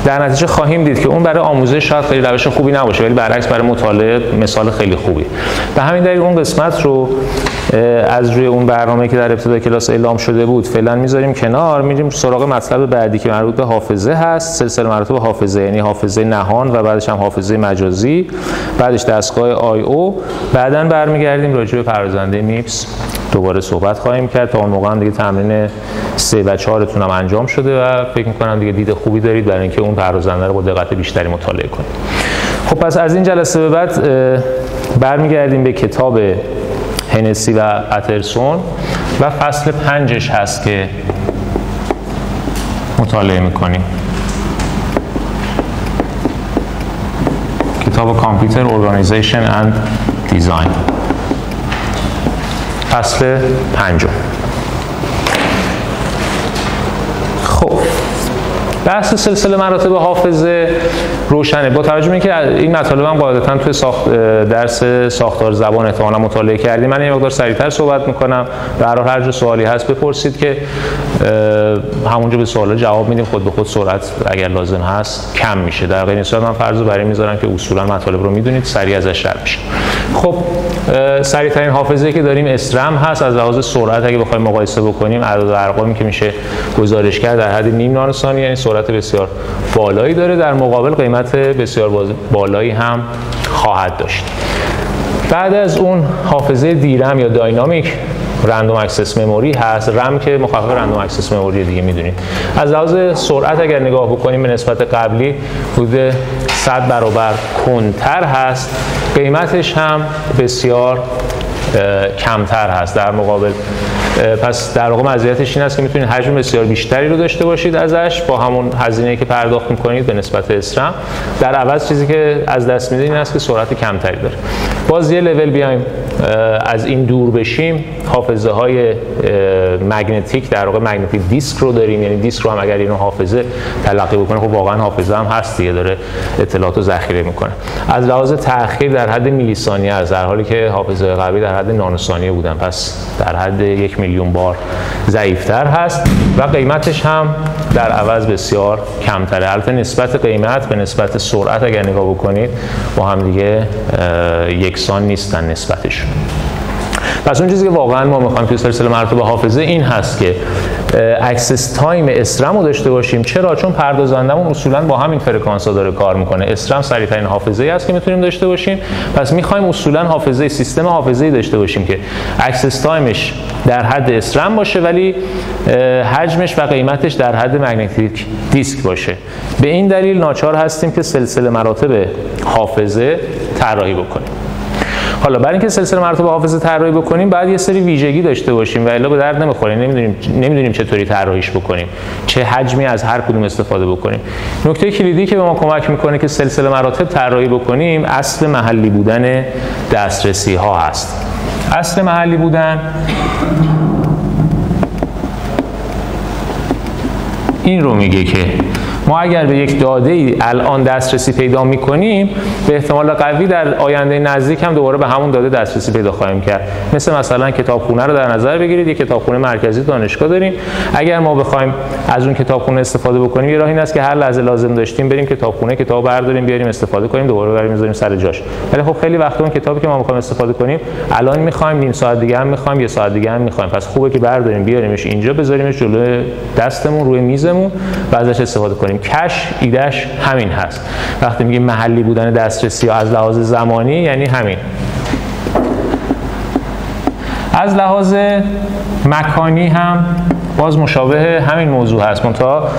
در نتیجه خواهیم دید که اون برای آموزش شاید خیلی روش خوبی نباشه، ولی برعکس برای مطالعه مثال خیلی خوبی. به همین دلیل اون قسمت رو از روی اون برنامه که در ابتدای کلاس اعلام شده بود فعلا میذاریم کنار، میریم سراغ مطلب بعدی که مربوط به حافظه هست. سلسله مراتب حافظه، یعنی حافظه نهان و بعدش هم حافظه مجازی، بعدش دستگاه آی/او. بعداً برمیگردیم راجع به پردازنده میپس دوباره صحبت خواهیم کرد. تا اون موقع هم دیگه تمرین 3 و 4 تون هم انجام شده و فکر می‌کنم دیگه دید خوبی دارید برای اینکه اون پردازنده رو با دقت بیشتری مطالعه کنید. خب پس از این جلسه به بعد برمیگردیم به کتاب هنسی و پترسون و فصل 5 هست که مطالعه می‌کنیم. کتاب کامپیوتر ارگانیزیشن اند دیزاین، فصل 5. خب بحث سلسله مراتب حافظه روشنه. با توجه به اینکه این مطالب هم قاعدتاً توی درس ساختار زبان احتمالاً مطالعه کردیم، من یه مقدار سریعتر صحبت میکنم. به هر حال هر جا سوالی هست بپرسید که همونجا به سوالا جواب میدیم. خود به خود سرعت اگر لازم هست کم میشه. در غیر این صورت من فرض رو برای میذارم که اصولاً مطالب رو میدونید، سریع ازش رد میشه. خب سریعترین حافظه که داریم اسرم هست. از لحاظ سرعت اگه بخوایم مقایسه بکنیم، عدد و ارقامی که میشه گزارش کرد در حد نیم نانوثانیه، یعنی سرعت بسیار بالایی داره. در مقابل قیمت بسیار بالایی هم خواهد داشت. بعد از اون حافظه دیرم یا داینامیک رندوم اکسس مموری هست. رم که مخفف رندوم اکسس مموری دیگه میدونید. از لحاظ سرعت اگر نگاه بکنیم به نسبت قبلی حدود 100 برابر کندتر هست. قیمتش هم بسیار کمتر هست در مقابل. پس در واقع مزیتش این است که میتونید حجم بسیار بیشتری رو داشته باشید ازش با همون هزینه‌ای که پرداخت میکنید به نسبت اسرم. در عوض چیزی که از دست میدید این است که سرعت کمتری داره. باز یه لول بیایم از این دور بشیم، حافظه های مگنتیک، در واقع مگنتیک دیسک رو داریم. یعنی دیسک رو هم اگر اینو حافظه تلقی بکنه، خب واقعا حافظه هم هست دیگه، داره اطلاعات رو ذخیره میکنه. از لحاظ تأخیر در حد میلی ثانیه است، در حالی که حافظه قبلی در حد نانوثانیه بودن. پس در حد 1 میلیون بار ضعیف‌تر هست و قیمتش هم در عوض بسیار کمتره. البته نسبت قیمت به نسبت سرعت اگر نگاه بکنید با هم دیگه یکسان نیستن نسبتشون. پس اون چیزی که واقعا ما می‌خوایم توی سلسله مراتب حافظه این هست که اکسس تایم اسرم رو داشته باشیم. چرا؟ چون پردازندمون اصولا با همین فرکانس‌ها داره کار میکنه. اسرم سریع‌ترین حافظه‌ای است که میتونیم داشته باشیم. پس می‌خوایم اصولا حافظه سیستم حافظه‌ای داشته باشیم که اکسس تایمش در حد اسرم باشه ولی حجمش و قیمتش در حد مگنتیک دیسک باشه. به این دلیل ناچار هستیم که سلسله مراتب حافظه طراحی بکنیم. حالا برای اینکه سلسله مراتب حافظه طراحی بکنیم باید یه سری ویژگی داشته باشیم و الا به درد نمیخوره. نمیدونیم چطوری طراحیش بکنیم، چه حجمی از هر کدوم استفاده بکنیم. نکته کلیدی که به ما کمک میکنه که سلسله مراتب طراحی بکنیم اصل محلی بودن دسترسی ها هست. اصل محلی بودن این رو میگه که ما اگر به یک داده ای الان دسترسی پیدا میکنیم به احتمال قوی در آینده نزدیک هم دوباره به همون داده دسترسی پیدا خواهیم کرد. مثلا کتابخونه رو در نظر بگیرید. یک کتابخونه مرکزی دانشگاه داریم. اگر ما بخوایم از اون کتابخونه استفاده بکنیم، یه راه این است که هر لحظه لازم داشتیم بریم کتابخونه، کتاب برداریم بیاریم استفاده کنیم، دوباره بریم بذاریم سر جاش. ولی خب خیلی وقتا اون کتابی که ما میخوایم استفاده کنیم الان میخوایم، نیم ساعت دیگه هم میخوایم، یه ساعت دیگه هم میخوایم. پس خوبه که برداریم بیاریمش اینجا، بذاریمش جلوی دستمون روی میزمون و ازش استفاده کنیم. کش ایدهش همین هست. وقتی میگیم محلی بودن دسترسی ها از لحاظ زمانی یعنی همین. از لحاظ مکانی هم باز مشابه همین موضوع هست، منتها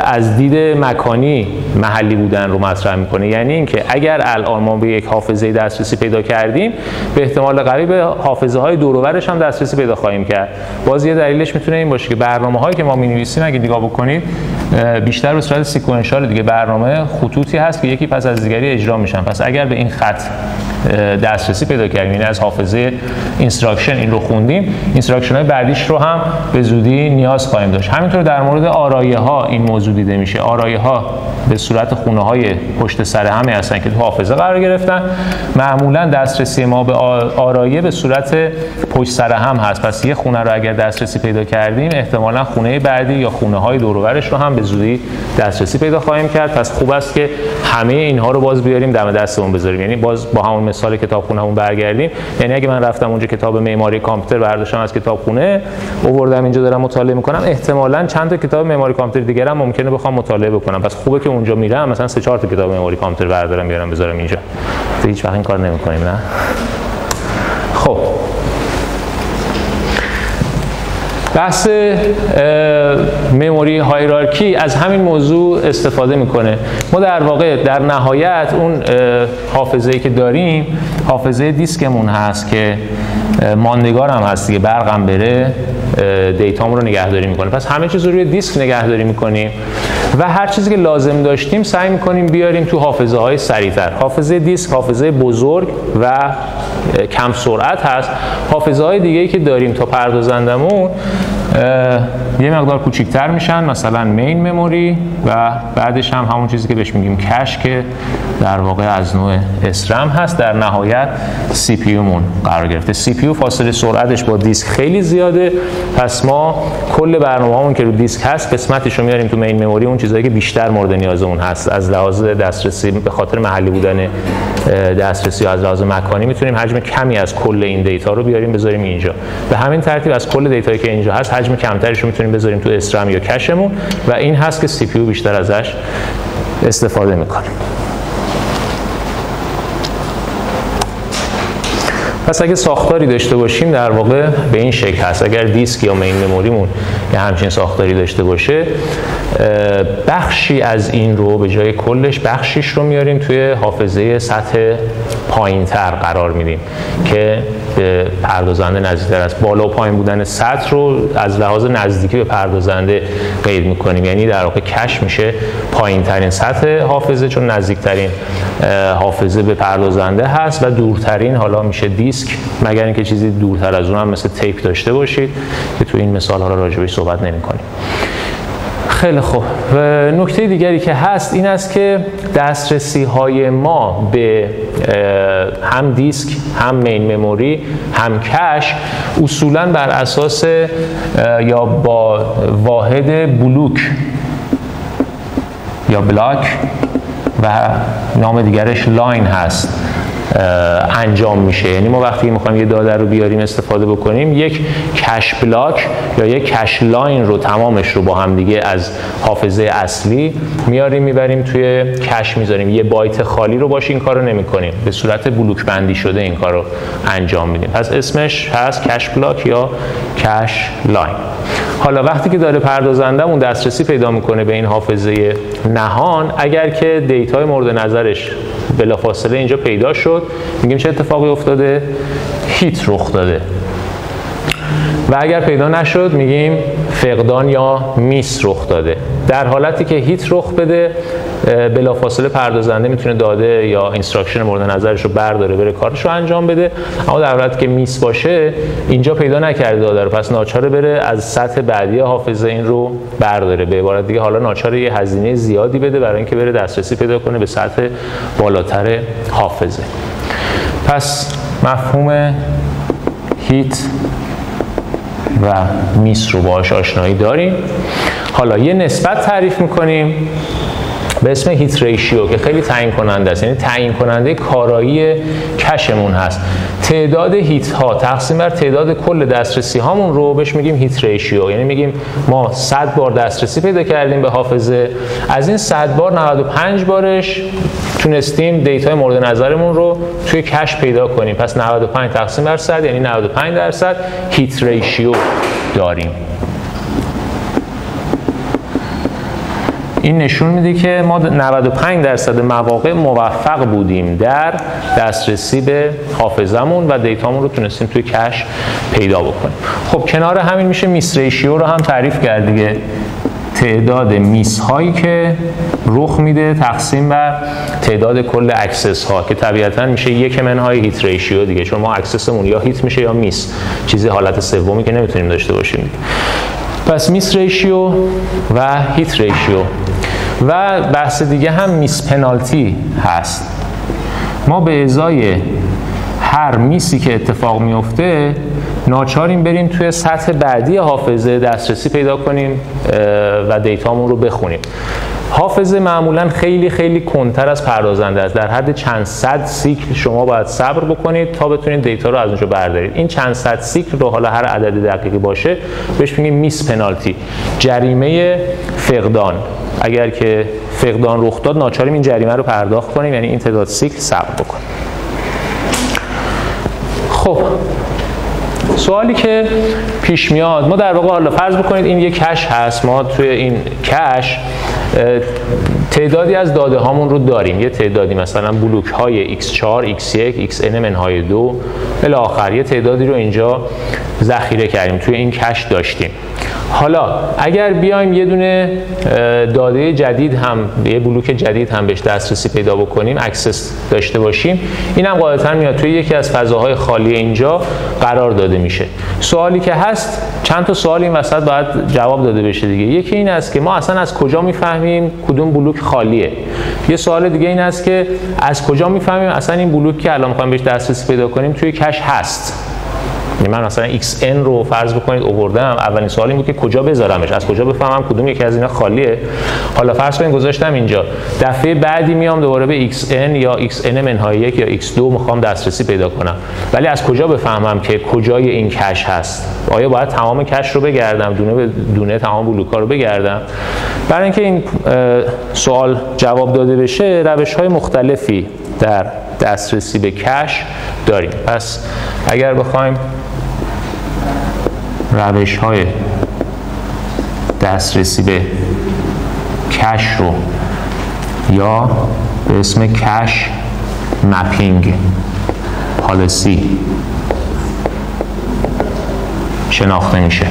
از دید مکانی محلی بودن رو مطرح میکنه. یعنی اینکه اگر الان ما به یک حافظه دسترسی پیدا کردیم به احتمال قوی به حافظه های دور و برش هم دسترسی پیدا خواهیم کرد. باز یه دلیلش میتونه این باشه که برنامه هایی که ما می‌نویسیم اگه نگاه بکنید بیشتر به صورت سیکوئنشال دیگه، برنامه خطوطی هست که یکی پس از دیگری اجرا میشن. پس اگر به این خط دسترسی پیدا کردیم، یعنی از حافظه اینستراکشن این رو خوندیم، اینستراکشن های بعدیش رو هم به زودی نیاز خواهیم داشت. همینطور در مورد آرایه ها این موضوع دیده میشه. آرایه ها به صورت خونه های پشت سر همه هستن که تو حافظه قرار گرفتن. معمولا دسترسی ما به آرایه به صورت پشت سر هم هست. پس یه خونه رو اگر دسترسی پیدا کردیم احتمالاً خونه بعدی یا خونه های دور و برش رو هم هم به زودی دسترسی پیدا خواهیم کرد. پس خوب است که همه اینها رو باز بیاریم دم دستمون بذاریم، یعنی باز با همون مثال کتابخونه‌مون برگردیم. یعنی اگه من رفتم اونجا کتاب معماری کامپیوتر برداشتم از کتابخونه آوردم اینجا دارم مطالعه میکنم، احتمالاً چند تا کتاب معماری کامپیوتر دیگه هم ممکنه بخوام مطالعه بکنم. پس خوبه که اونجا میرم مثلا 3-4 تا کتاب معماری کامپیوتر بردارم بیارم بذارم اینجا. هیچ وقت این کار نمی‌کنیم نه. خب بحث مموری هایرارکی از همین موضوع استفاده میکنه. ما در واقع در نهایت اون حافظه‌ای که داریم حافظه دیسکمون هست که ماندگار هم هست دیگه، برقم بره دیتامون رو نگهداری میکنه. پس همه چیز رو روی دیسک نگهداری میکنیم و هر چیزی که لازم داشتیم سعی میکنیم بیاریم تو حافظه های سریعتر. حافظه دیسک حافظه بزرگ و کم سرعت هست. حافظه های دیگه‌ای که داریم تا پردازندمون یه مقدار کوچیک‌تر میشن، مثلا مین مموری و بعدش هم همون چیزی که بهش میگیم کش که در واقع از نوع اسرم هست. در نهایت سی پی مون قرار گرفته. سی پی فاصله سرعتش با دیسک خیلی زیاده، پس ما کل برنامه‌هامون که رو دیسک هست قسمتش رو میاریم تو مین مموری، اون چیزایی که بیشتر مورد نیازمون هست از لحاظ دسترسی به خاطر محلی بودن دسترسی یا از لحاظ مکانی میتونیم حجم کمی از کل این دیتا رو بیاریم بذاریم اینجا. به همین ترتیب از کل دیتایی که اینجا هست حجم کمترش رو میتونیم بذاریم تو اسرم یا کشمون و این هست که سی پی یو بیشتر ازش استفاده میکنیم. پس اگه ساختاری داشته باشیم در واقع به این شکل هست. اگر دیسک یا مین مموریمون یه همچین ساختاری داشته باشه، بخشی از این رو به جای کلش بخشیش رو میاریم توی حافظه سطح پایین‌تر قرار میدیم که به پردازنده نزدیکتر است. بالا و پایین بودن سطح رو از لحاظ نزدیکی به پردازنده قید میکنیم، یعنی در واقع کش میشه پایین‌ترین سطح حافظه چون نزدیکترین حافظه به پردازنده هست و دورترین حالا میشه دیسک، مگر اینکه چیزی دورتر از اون هم مثل تیپ داشته باشید که تو این مثال ها راجبش صحبت نمی‌کنیم. خیلی خوب. و نکته دیگری که هست این است که دسترسی های ما به هم دیسک، هم مین مموری، هم کش اصولاً بر اساس یا با واحد بلوک یا بلاک و نام دیگرش لاین هست انجام میشه. یعنی ما وقتی میخوایم یه داده رو بیاریم استفاده بکنیم، یک کش بلاک یا یک کش لاین رو تمامش رو با هم دیگه از حافظه اصلی میاریم میبریم توی کش میذاریم. یه بایت خالی رو باشه این کار رو نمی کنیم، به صورت بلوک بندی شده این کار رو انجام میدیم. پس اسمش هست کش بلاک یا کش لاین. حالا وقتی که داره پردازندمون دسترسی پیدا میکنه به این حافظه نهان، اگر که دیتای مورد نظرش بلافاصله اینجا پیدا شد، میگیم چه اتفاقی افتاده؟ هیت رخ داده. و اگر پیدا نشد میگیم فقدان یا میس رخ داده. در حالتی که هیت رخ بده بلافاصله پردازنده میتونه داده یا اینستراکشن مورد نظرش رو برداره بره کارش رو انجام بده. اما در حالتی که میس باشه اینجا پیدا نکرده داده رو، پس ناچاره بره از سطح بعدی حافظه این رو برداره. به عبارت دیگه حالا ناچاره یه هزینه زیادی بده برای اینکه بره دسترسی پیدا کنه به سطح بالاتر حافظه. پس مفهوم هیت و میس رو باهاش آشنایی داریم. حالا یه نسبت تعریف میکنیم به اسم هیت ریشیو که خیلی تعیین کننده است، یعنی تعیین کننده کارایی کشمون هست. تعداد هیت ها تقسیم بر تعداد کل دسترسی هامون رو بهش میگیم هیت ریشیو. یعنی میگیم ما 100 بار دسترسی پیدا کردیم به حافظه، از این 100 بار 95 بارش تونستیم دیتای مورد نظرمون رو توی کش پیدا کنیم. پس 95 تقسیم بر 100 یعنی 95% هیت ریشیو داریم. این نشون میده که ما 95% مواقع موفق بودیم در دسترسی به حافظمون و دیتامون رو تونستیم توی کش پیدا بکنیم. خب کنار همین میشه میس ریشیو رو هم تعریف کرد دیگه. تعداد میس هایی که رخ میده تقسیم بر تعداد کل اکسس ها که طبیعتاً میشه یک منهای هیت ریشیو دیگه، چون ما اکسسمون یا هیت میشه یا میس، چیزی حالت سومی که نمیتونیم داشته باشیم. پس میس ریشیو و هیت ریشیو. و بحث دیگه هم میس پنالتی هست. ما به ازای هر میسی که اتفاق میفته ناچاریم بریم توی سطح بعدی حافظه دسترسی پیدا کنیم و دیتامون رو بخونیم. حافظه معمولا خیلی خیلی کندتر از پردازنده است. در حد چند صد سیکل شما باید صبر بکنید تا بتونید دیتا رو از اونجا بردارید. این چند صد سیکل رو حالا هر عدد دقیقی باشه بهش میگیم میس پنالتی، جریمه فقدان. اگر که فقدان رخ داد ناچاریم این جریمه رو پرداخت کنیم، یعنی این تعداد سیکل صبر بکنیم. خب سوالی که پیش میاد، ما در واقع حالا فرض بکنید این یک کش هست، ما توی این کش تعدادی از داده هامون رو داریم، یه تعدادی مثلا بلوک های x4 x1 xn منهای 2 الی آخر، یه تعدادی رو اینجا ذخیره کردیم توی این کش داشتیم. حالا اگر بیایم یه دونه داده جدید هم، یه بلوک جدید هم بهش دسترسی پیدا بکنیم، اکسس داشته باشیم، این هم قاعدتاً میاد توی یکی از فضاهای خالی اینجا قرار داده میشه. سوالی که هست، چند تا سوال این وسط باید جواب داده بشه دیگه. یکی این است که ما اصلا از کجا میفهمیم کدوم بلوک خالیه؟ یه سوال دیگه این است که از کجا میفهمیم اصلا این بلوک که الان میخوایم بهش دسترسی پیدا کنیم توی کش هست؟ من مثلا xn رو فرض بکنید آوردم، اولین سوال این بود که کجا بذارمش، از کجا بفهمم کدوم یکی از اینا خالیه. حالا فرض کنید گذاشتم اینجا، دفعه بعدی میام دوباره به xn یا xn منهای 1 یا x2 میخوام دسترسی پیدا کنم، ولی از کجا بفهمم که کجای این کش هست؟ آیا باید تمام کش رو بگردم، دونه به دونه تمام بلوک‌ها رو بگردم؟ برای اینکه این سوال جواب داده بشه روش‌های مختلفی در دسترسی به کش داریم. پس اگر بخوایم روش‌های دسترسی به کش رو یا به اسم کش مپینگ پالیسی شناخته میشه،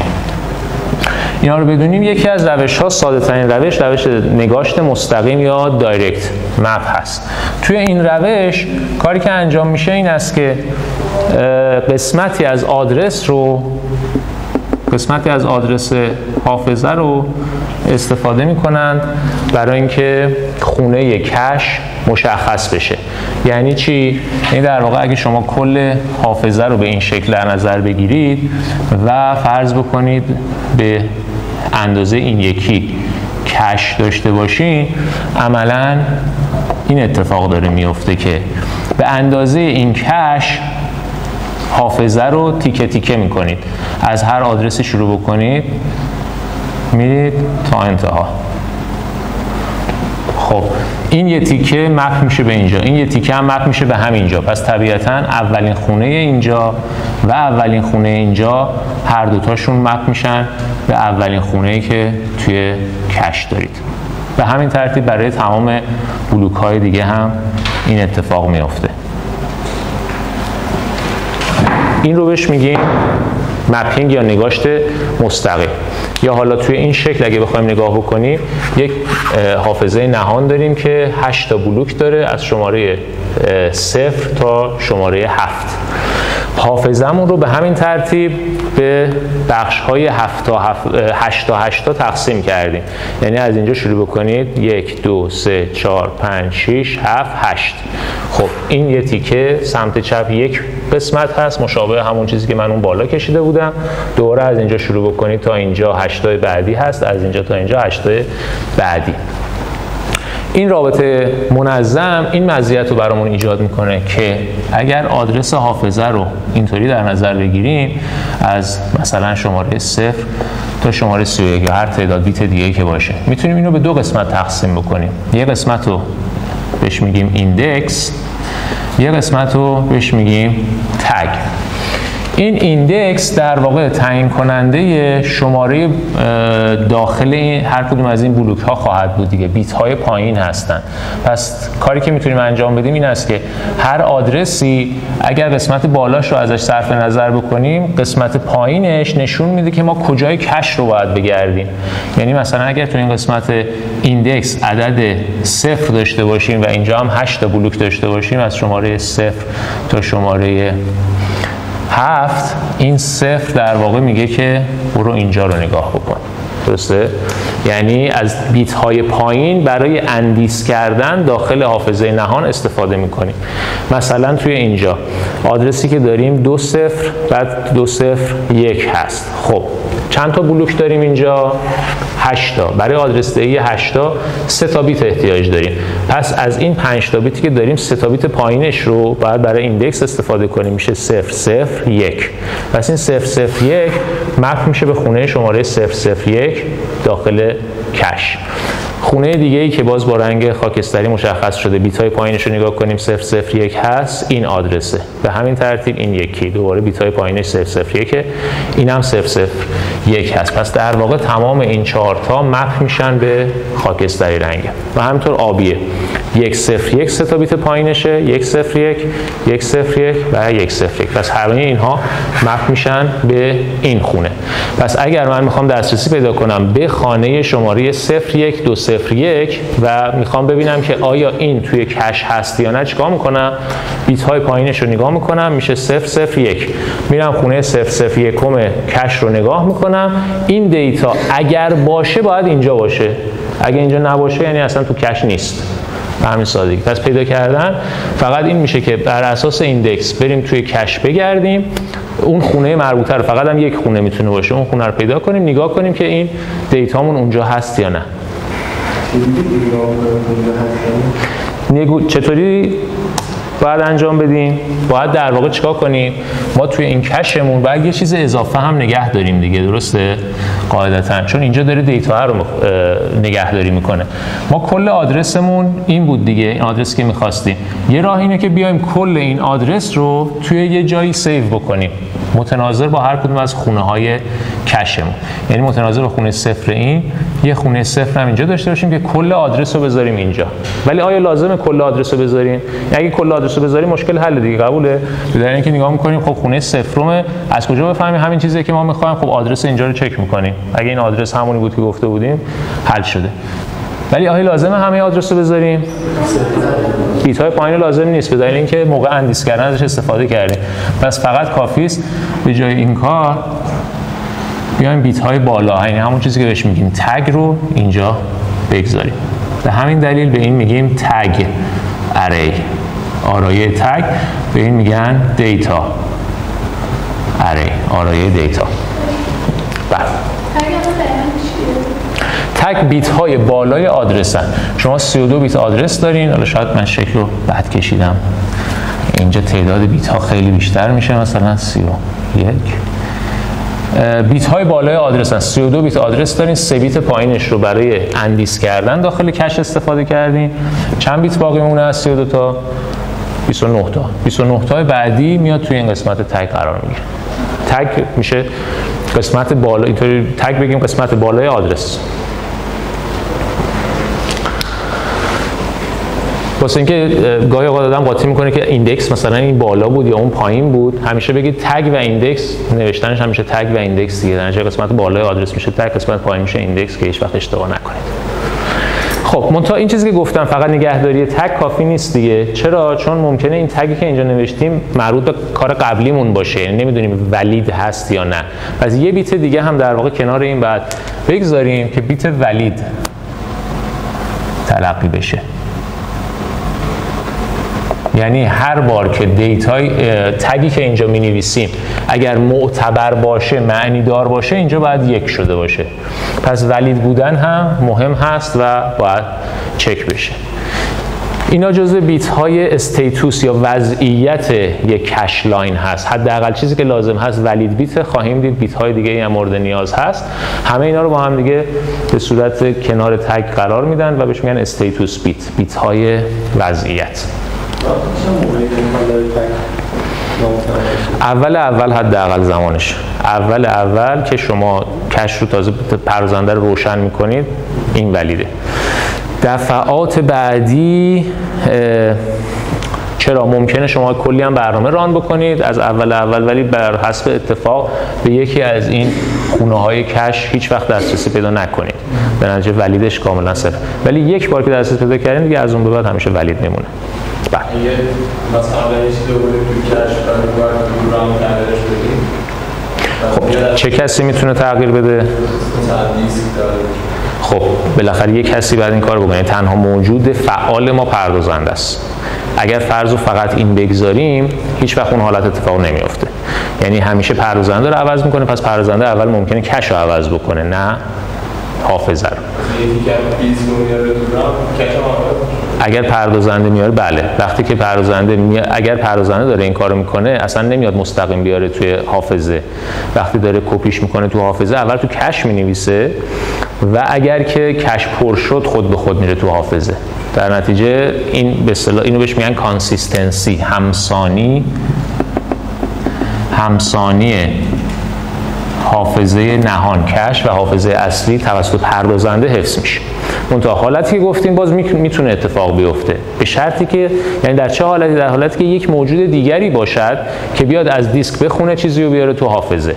اینا رو بدونیم. یکی از روش‌ها، ساده ترین روش نگاشت مستقیم یا دایرکت مپ هست. توی این روش کاری که انجام میشه این است که قسمتی از آدرس حافظه رو استفاده میکنند برای اینکه خونه کش مشخص بشه. یعنی چی؟ این در واقع اگه شما کل حافظه رو به این شکل در نظر بگیرید و فرض بکنید به اندازه این یکی کش داشته باشین، عملاً این اتفاق داره میفته که به اندازه این کش حافظه رو تیکه تیکه میکنید. از هر آدرسی شروع بکنید میرید تا انتها. خب این یه تیکه مپ میشه به اینجا، این یه تیکه هم مپ میشه به همینجا. پس طبیعتاً اولین خونه اینجا و اولین خونه اینجا هر دوتاشون مپ میشن به اولین خونه‌ای که توی کش دارید. به همین ترتیب برای تمام بلوک‌های دیگه هم این اتفاق میفته. این رو بهش میگیم مپینگ یا نگاشت مستقیم. یا حالا توی این شکل اگه بخوایم نگاه بکنیم، یک حافظه نهان داریم که 8 تا بلوک داره از شماره 0 تا شماره 7. حافظه‌مون رو به همین ترتیب به بخش‌های 8 تا 8 تقسیم کردیم. یعنی از اینجا شروع بکنید 1 2 3 4 5 6 7 8. خب این یه تیکه سمت چپ یک قسمت هست مشابه همون چیزی که من اون بالا کشیده بودم. دوباره از اینجا شروع بکنید تا اینجا 8 تا بعدی هست، از اینجا تا اینجا 8 تا بعدی. این رابطه منظم این مزیت رو برامون ایجاد میکنه که اگر آدرس حافظه رو اینطوری در نظر بگیریم، از مثلا شماره 0 تا شماره 31 یا هر تعداد بیت دیگه‌ای که باشه، میتونیم اینو به دو قسمت تقسیم بکنیم. یه قسمت رو بهش میگیم ایندکس، یه قسمت رو بهش میگیم تگ. این ایندکس در واقع تعیین کننده شماره داخل هر کدوم از این بلوک ها خواهد بود دیگه. بیت های پایین هستن. پس کاری که میتونیم انجام بدیم این است که هر آدرسی اگر قسمت بالاش رو ازش صرف نظر بکنیم، قسمت پایینش نشون میده که ما کجای کش رو باید بگردیم. یعنی مثلا اگر تو این قسمت ایندکس عدد 0 داشته باشیم و اینجا هم 8 تا بلوک داشته باشیم از شماره 0 تا شماره 7، این 0 در واقع میگه که برو اینجا رو نگاه بکن. درسته؟ یعنی از بیت های پایین برای اندیس کردن داخل حافظه نهان استفاده میکنیم. مثلا توی اینجا آدرسی که داریم 20 بعد 201 هست. خب چند تا بلوک داریم اینجا؟ 8 تا. برای آدرس دهی 8 تا 3 تا بیت احتیاج داریم. پس از این 5 تا بیتی که داریم 3 تا بیت پایینش رو باید برای ایندکس استفاده کنیم، میشه 001. پس این 001 مپ میشه به خونه شماره 001 داخل کش. خونه دیگه ای که باز با رنگ خاکستری مشخص شده، بیت های پایینش رو نگاه کنیم 001 هست، این آدرسه. به همین ترتیب این یکی دوباره بیت های پایینش 001، این هم 001 هست. پس در واقع تمام این 4 تا مپ میشن به خاکستری رنگ و همینطور آبیه. 101 3 تا بیت پایینشه، 101 101 و 101. پس همه اینها مپ میشن به این خونه. پس اگر من میخوام دسترسی پیدا کنم به خانه شماره 01201 و میخوام ببینم که آیا این توی کش هست یا نه، چیکار میکنم؟ بیت های پایینش رو نگاه میکنم، میشه 001. میرم خونه 001 کش رو نگاه میکنم. این دیتا اگر باشه باید اینجا باشه، اگه اینجا نباشه یعنی اصلا تو کش نیست. همین سادگی. پس پیدا کردن فقط این میشه که بر اساس ایندکس بریم توی کش بگردیم، اون خونه مربوطه رو، فقط هم یک خونه میتونه باشه، اون خونه رو پیدا کنیم، نگاه کنیم که این دیتامون اونجا هست یا نه. چطوری باید انجام بدیم؟ باید در واقع چیکار کنیم؟ ما توی این کشمون باید یه چیز اضافه هم نگه داریم دیگه، درسته؟ قاعدتاً چون اینجا داره دیتا رو نگهداری میکنه. ما کل آدرسمون این بود دیگه، این آدرسی که می‌خواستیم. یه راه اینه که بیایم کل این آدرس رو توی یه جایی سیو بکنیم، متناظر با هر کدوم از خونه‌های کشمون. یعنی متناظر با خونه 0 این، یه خونه 0 هم اینجا داشته باشیم که کل آدرس رو بذاریم اینجا. ولی آیا لازمه کل آدرس رو بذاریم؟ اگه کل آدرس رو بذاریم مشکل حل دیگه، قبوله؟ در اینکه نگاه می‌کنیم خب خونه 0 از کجا بفهمیم همین چیزی که ما می‌خوایم؟ خب آدرس اینجا رو چک می‌کنیم. اگه این آدرس همونی بود که گفته بودیم حل شده. ولی آیا لازمه همه آدرس رو بذاریم؟ بیت های پایین لازم نیست، به دلیل اینکه موقع اندیس کردن ازش استفاده کردیم. پس فقط کافی است به جای این کار بیایم بیت های بالا، یعنی همون چیزی که بهش میگیم تگ رو اینجا بگذاریم. به همین دلیل به این میگیم تگ اری، آرایه تگ، به این میگن دیتا اری، آرایه دیتا. تگ بیت های بالای آدرسن. شما 32 بیت آدرس دارین، حالا شاید من شکل رو بد کشیدم، اینجا تعداد بیت ها خیلی بیشتر میشه، مثلا 31 بیت های بالای آدرسن. 32 بیت آدرس دارین، 3 بیت پایینش رو برای اندیس کردن داخل کش استفاده کردین. چند بیت باقی مونه از 32 تا؟ 29 تا. 29 تا بعدی میاد توی این قسمت تگ قرار میگیره. تگ میشه قسمت بالا، اینطوری تگ بگیم قسمت بالای آدرس. واسه اینکه گاهی اوقات آدم قاطی میکنه که ایندکس مثلا این بالا بود یا اون پایین بود، همیشه بگید تگ و ایندکس، نوشتنش همیشه تگ و ایندکس دیگه. در نتیجه قسمت بالای آدرس میشه تگ، قسمت پایین میشه ایندکس، که هیچ وقت اشتباه نکنید. خب منتها این چیزی که گفتم فقط نگهداری تگ کافی نیست دیگه. چرا؟ چون ممکنه این تگی که اینجا نوشتیم مربوط به کار قبلیمون باشه، یعنی نمیدونیم ولید هست یا نه. پس یه بیت دیگه هم در واقع کنار این بعد بگذاریم که بیت ولید تلقی بشه. یعنی هر بار که دیتای تگی که اینجا می نویسیم اگر معتبر باشه، معنی دار باشه، اینجا باید 1 شده باشه. پس ولید بودن هم مهم هست و باید چک بشه. اینا جزء بیت های استیتوس یا وضعیت یک کش لاین هست. حداقل چیزی که لازم هست ولید بیت. خواهیم دید بیت های دیگه هم مورد نیاز هست. همه اینا رو با هم دیگه به صورت کنار تگ قرار میدن و بهش میگن استیتوس بیت، بیت های وضعیت. اول حداقل زمانش، اول که شما کش رو تازه پردازنده رو روشن میکنید، این ولیده. دفعات بعدی چرا ممکنه شما کلی هم برنامه ران بکنید از اول، ولی بر حسب اتفاق به یکی از این خونه های کش هیچ وقت دسترسی پیدا نکنید، به نتیجه ولیدش کاملا صفر. ولی یک بار که دسترسی پیدا کردین دیگه از اون به بعد همیشه ولید میمونه. اگه مثلا یه چیزی رو توی کش برای ران کردنش بدیم خب چه کسی میتونه تغییر بده؟ خب بالاخره یک کسی باید این کار بکنه. تنها موجود فعال ما پردازنده است. اگر فرض فقط این بگذاریم هیچ وقت اون حالت اتفاق نمیفته. یعنی همیشه پردازنده رو عوض میکنه، پس پردازنده اول ممکنه کش رو عوض بکنه نه حافظه رو. اگر پردازنده میاره بله، وقتی که اگر پردازنده داره این کارو میکنه اصلا نمیاد مستقیم بیاره توی حافظه. وقتی داره کپیش میکنه تو حافظه اول تو کش مینویسه و اگر که کش پر شد خود به خود میره تو حافظه. در نتیجه این به اصطلاح اینو بهش میگن کانسیستنسی، همسانی حافظه نهان کش و حافظه اصلی توسط پردازنده حفظ میشه. منتها حالتی که گفتیم باز میتونه اتفاق بیفته، به شرطی که یعنی در چه حالتی؟ در حالتی که یک موجود دیگری باشد که بیاد از دیسک بخونه چیزی رو بیاره تو حافظه.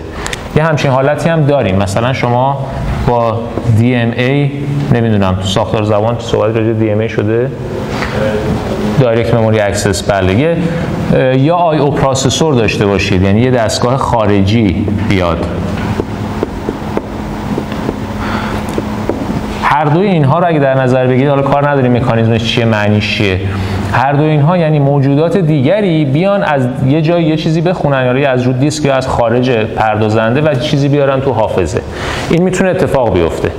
یه همچین حالتی هم داریم. مثلا شما با DMA نمیدونم تو ساختار زبان صحبت راجع به DMA شده، دایرکت مموری اکسس، بله، یا آی او پروسسور داشته باشید، یعنی یه دستگاه خارجی بیاد. هر دوی اینها رو اگه در نظر بگیرید، حالا کار نداریم مکانیزمش چیه، معنیش چیه، هر دو اینها یعنی موجودات دیگری بیان از یه جای یه چیزی بخونن، یا از رو دیسک یا از خارج پردازنده و چیزی بیارن تو حافظه. این میتونه اتفاق بیفته.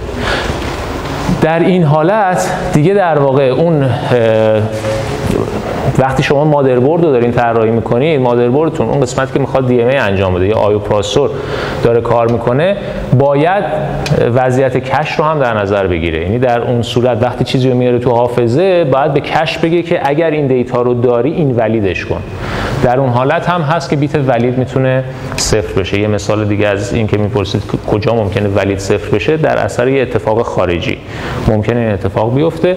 در این حالت دیگه در واقع اون وقتی شما مادربرد رو دارین طراحی میکنید، مادربردتون اون قسمتی که میخواد DMA انجام بده یا آیو پروسسور داره کار میکنه، باید وضعیت کش رو هم در نظر بگیره. یعنی در اون صورت وقتی چیزی رو میاره تو حافظه باید به کش بگه که اگر این دیتا رو داری این ولیدش کن. در اون حالت هم هست که بیت ولید میتونه صفر بشه. یه مثال دیگه از این که میپرسید کجا ممکنه ولید صفر بشه، در اثر یه اتفاق خارجی ممکنه این اتفاق بیفته.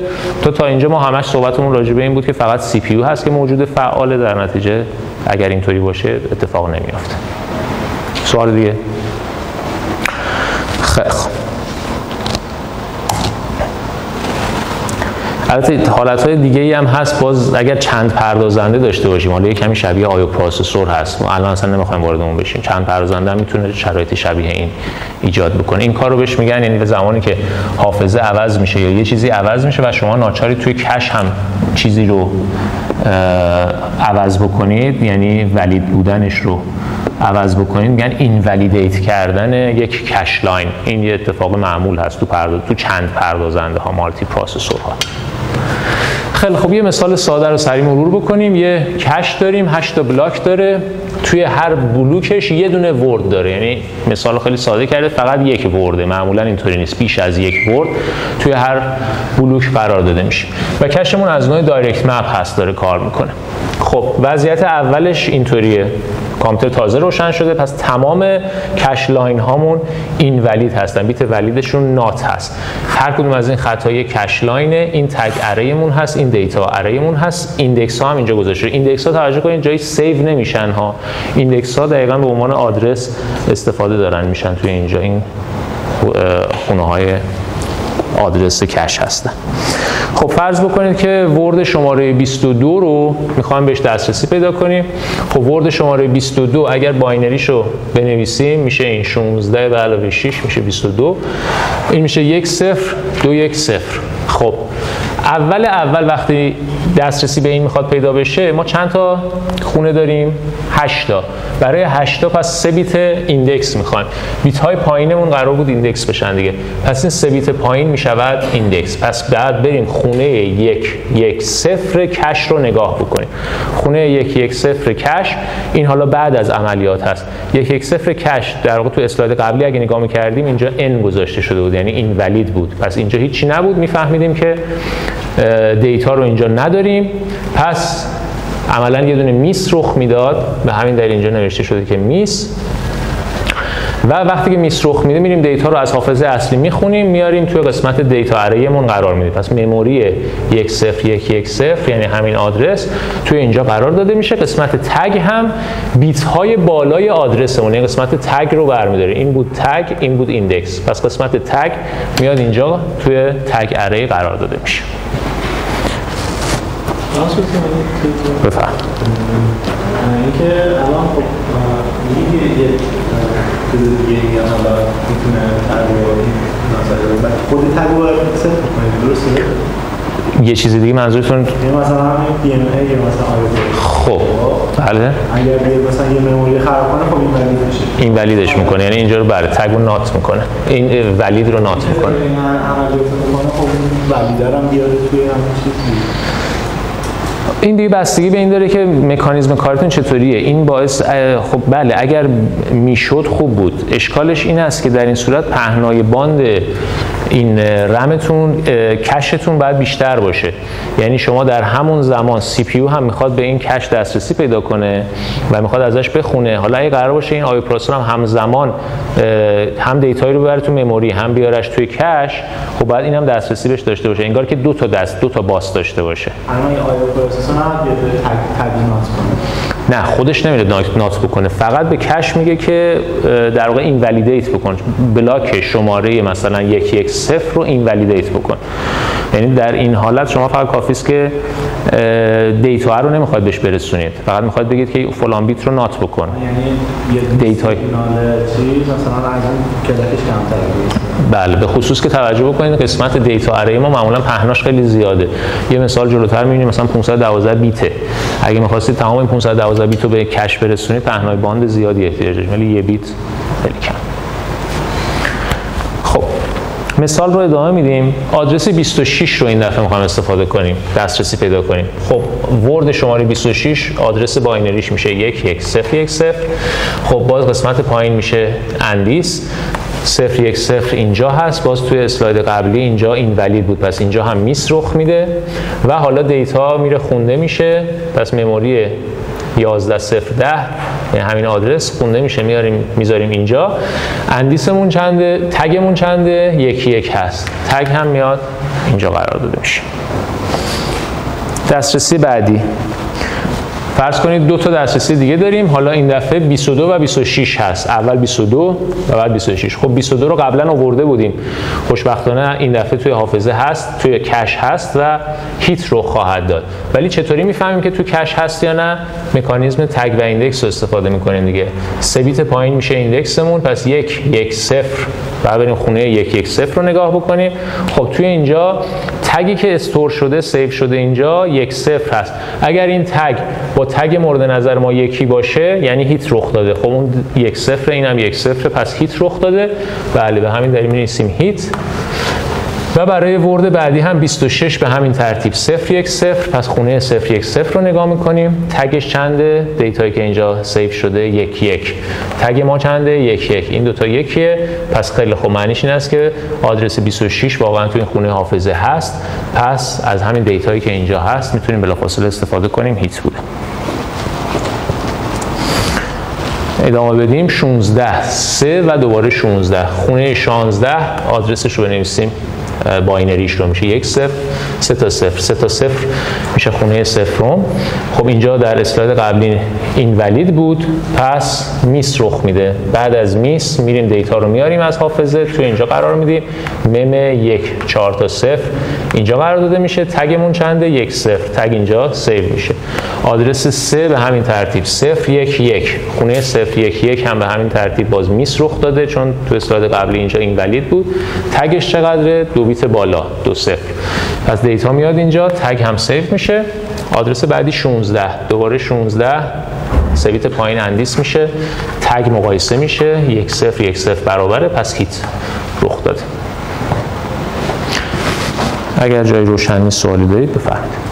تا اینجا ما همش صحبتمون راجع به این بود که فقط CPU هست که موجود فعاله، در نتیجه اگر اینطوری باشه اتفاق نمیافته. سوال دیگه؟ خیلی خوب. البته حالتهای دیگه ای هم هست، باز اگر چند پردازنده داشته باشیم، حالا یه کمی شبیه آیو پروسسور هست، ما الان اصلا نمیخوایم وارد اون بشیم. چند پردازنده هم میتونه شرایط شبیه این ایجاد بکنه. این کار رو بهش میگن، یعنی به زمانی که حافظه عوض میشه یا یه چیزی عوض میشه و شما ناچاری توی کش هم چیزی رو عوض بکنید، یعنی ولید بودنش رو عوض بکنید، میگن اینولیدیت کردن یک کش لاین. این یه اتفاق معمول هست تو چند پردازنده ها، مالتی پروسسور ها. خیلی خب، یه مثال ساده رو سریع مرور بکنیم. یه کش داریم، 8 تا بلاک داره، توی هر بلوکش یه دونه ورد داره. یعنی مثال خیلی ساده کرده، فقط یک ورده، معمولا اینطوری نیست، بیش از یک ورد توی هر بلوک قرار داده میشه و کشمون از نوع دایرکت مپ هست، داره کار میکنه. خب وضعیت اولش اینطوریه، کامپیوتر تازه روشن شده، پس تمام کش لاین هامون این ولید هستن، بیت ولیدشون نات هست. هر کدوم از این خطای کش لاینه، این تگ اریمون هست، این دیتا اریمون هست، ایندکس ها هم اینجا گذاشته. ایندکس ها توجه کنید جایی سیو نمیشن ها، ایندکس ها دقیقاً به عنوان آدرس استفاده دارن میشن توی اینجا، این خونه های آدرس کش هستن. خب فرض بکنید که ورد شماره 22 رو میخوایم بهش دسترسی پیدا کنیم. خب ورد شماره 22 اگر باینریشو بنویسیم میشه این 16 به علاوه 6 میشه 22. این میشه 1 0 2 1 0. خب اول وقتی دسترسی به این میخواد پیدا بشه، ما چند تا خونه داریم؟ 8 تا. برای 8 تا پس 3 بیت ایندکس میخوایم. بیت های پایینمون قرار بود ایندکس بشن دیگه، پس این 3 بیت پایین میشود ایندکس. پس بعد بریم خونه 1 1 0 کش رو نگاه بکنیم. خونه 1 1 0 کش، این حالا بعد از عملیات هست. 1 1 0 کش در واقع تو اسلاید قبلی اگه نگاه میکردیم اینجا n گذاشته شده بود، یعنی این ولید بود. پس اینجا هیچی نبود، میفهمیدیم که دیتا رو اینجا نداریم، پس عملا یه دونه میس رخ میداد. به همین دلیل اینجا نوشته شده که میس. و وقتی که میس رخ میده میریم دیتا رو از حافظه اصلی میخونیم، میاریم توی قسمت دیتا اریمون قرار میدیم. پس مموری 1 0 1 1 0 یعنی همین آدرس توی اینجا قرار داده میشه. قسمت تگ هم بیت های بالای آدرسمون، یعنی قسمت تگ رو برمیداره. این بود تگ، این بود ایندکس. پس قسمت تگ میاد اینجا توی تگ اری قرار داده میشه. بفهم اینکه الان خب میگه یه حالا میتونه تغییراتی مثلا خود تغییر صفر کنید، درسته؟ یه چیز دیگه منظورتون مثلا همین دی ام ای یا مثلا خب بله اگر مثلا یه مموری خراب کنه خب این ولید میشه، این ولیدش میکنه، یعنی اینجا رو بله تگ رو نات میکنه، این ولید رو نات میکنه. این عملیات میکنه خب این ولید هم بیاره توی همین چیزی. این دیگه بستگی به این داره که مکانیزم کارتون چطوریه. این باعث خب بله اگر میشد خوب بود. اشکالش این است که در این صورت پهنای باند این رمتون کشتون باید بیشتر باشه، یعنی شما در همون زمان سی پی یو هم میخواد به این کش دسترسی پیدا کنه و میخواد ازش بخونه. حالا اگه قرار باشه این آی پروسسور هم همزمان هم دیتایی رو ببره تو مموری هم بیارش توی کش، خب باید اینم دسترسی بهش داشته باشه، انگار که دو تا باس داشته باشه. الان آی پروسسور هم ترجمات کنه، نه خودش نمیره نات بکنه، فقط به کش میگه که در واقع این ولیدیت بکن، بلاک شماره مثلا 110 رو این ولیدیت بکن. یعنی در این حالت شما فقط کافی است که دیتا رو نمیخواد بهش برسونید، فقط میخواد بگید که فلان بیت رو نات بکن. یعنی دیتا چیز مثلا از کلکش کمتره. بله به خصوص که توجه بکنید قسمت دیتا اری ما معمولا پهناش خیلی زیاده. یه مثال جلوتر میبینید مثلا 512 بیته، اگه میخواستید تمام این 512 بیت رو به کش برسونید پهنای باند زیادی احتیاج داره، ولی یه بیت خیلی کم. خب مثال رو ادامه میدیم. آدرس 26 رو این دفعه میخوایم استفاده کنیم، دسترسی پیدا کنیم. خب ورد شماره 26 آدرس باینریش میشه 11010. خب باز قسمت پایین میشه اندیس 010 اینجا هست، باز توی اسلاید قبلی اینجا این ولید بود، پس اینجا هم میس رخ میده و حالا دیتا میره خونده میشه، پس مموری 11010 یعنی همین آدرس خونده میشه، میذاریم اینجا. اندیسمون چنده؟ تگمون چنده؟ 11 هست، تگ هم میاد اینجا قرار داده میشه. دسترسی بعدی فرض کنید دو تا دسترسی دیگه داریم، حالا این دفعه 22 و 26 هست، اول 22 و بعد 26. خب 22 رو قبلا آورده بودیم، خوشبختانه این دفعه توی حافظه هست، توی کش هست و هیت رو خواهد داد. ولی چطوری میفهمیم که تو کش هست یا نه؟ مکانیزم تگ و ایندکس رو استفاده میکنیم دیگه. 3 بیت پایین میشه ایندکسمون، پس 110 بعد بریم خونه 110 رو نگاه بکنیم. خب توی اینجا تگی که استور شده سیو شده اینجا 10 هست. اگر این تگ با تگ مورد نظر ما یکی باشه یعنی هیت رخ داده. خب اون 10 اینم 10 پس هیت رخ داده. بله به همین دلیل می‌نویسیم هیت. و برای ورد بعدی هم 26 به همین ترتیب 010 پس خونه 010 رو نگاه میکنیم. تگش چنده؟ دیتایی که اینجا سیو شده 11. تگ ما چنده؟ 11. این دوتا یکیه، پس خیلی خوب معنیش این است که آدرس 26 واقعا تو این خونه حافظه هست، پس از همین دیتایی که اینجا هست میتونیم بلافاصله استفاده کنیم هیت بوده. ادامه بدیم 16 3 و دوباره 16 خونه 16 آدرسش رو بنویسیم، باینریش رو میشه 10 3 تا 0 3 تا 0 میشه خونه 0. خب اینجا در اسلاید قبلی این ولید بود، پس میس رخ میده. بعد از میس میریم دیتا رو میاریم از حافظه، تو اینجا قرار میدیم مم 1 4 تا 0 اینجا قرار داده میشه. تگمون چنده؟ 10 تگ اینجا سیو میشه. آدرس 3 به همین ترتیب 011 خونه 011 هم به همین ترتیب باز میس رخ داده چون تو اسلاید قبلی اینجا این ولید بود. تگش چقدره؟ 2 بیت بالا 2 0. پس دیتا میاد اینجا، تگ هم سیو میشه. آدرس بعدی 16 دوباره 16 3 بیت پایین اندیس میشه، تگ مقایسه میشه 10 برابره، پس هیت رخ داده. اگر جای روشن نیست سوالی دارید بفرمایید.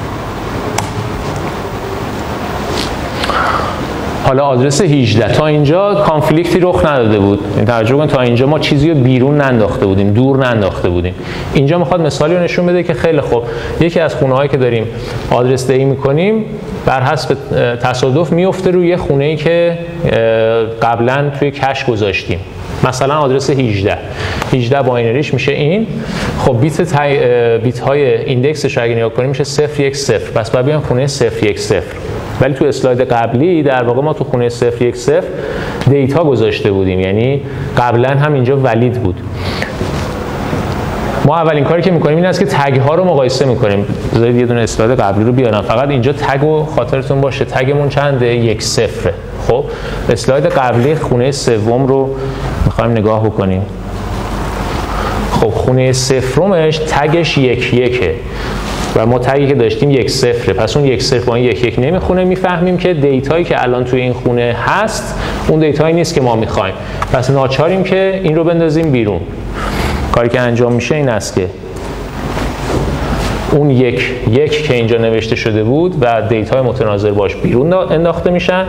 حالا آدرس 18 تا اینجا کانفلیکتی رخ نداده بود. این توجه کن تا اینجا ما چیزی رو بیرون ننداخته بودیم، دور ننداخته بودیم. اینجا میخواد مثالی رو نشون بده که خیلی خوب یکی از خونه‌هایی که داریم آدرس دهی میکنیم بر حسب تصادف میفته روی خونه‌ای که قبلا توی کش گذاشتیم. مثلا آدرس 18 باینریش میشه این. خب بیت های ایندکسش رو اگه نگاه کنیم میشه 010 پس بعد بیام خونه 010. ولی تو اسلاید قبلی در واقع ما تو خونه 010 دیتا گذاشته بودیم، یعنی قبلا هم اینجا ولید بود. ما اولین کاری که میکنیم این است که تگ ها رو مقایسه میکنیم. بذارید یه دونه اسلاید قبلی رو بیارم. فقط اینجا تگ رو خاطرتون باشه، تگمون چنده؟ 1-0. خب اسلاید قبلی خونه سوم رو میخوایم نگاه بکنیم. خب خونه سومش تگش 1-1 و ما تگی که داشتیم 1-0. پس اون 1-0 با این 1-1 نمیخونه. میفهمیم که دیتایی که الان توی این خونه هست اون دیتایی نیست که ما میخوایم. پس ناچاریم که این رو بندازیم بیرون. کاری که انجام میشه این است که اون 1-1 که اینجا نوشته شده بود و دیتای متناظر باش بیرون انداخته میشن.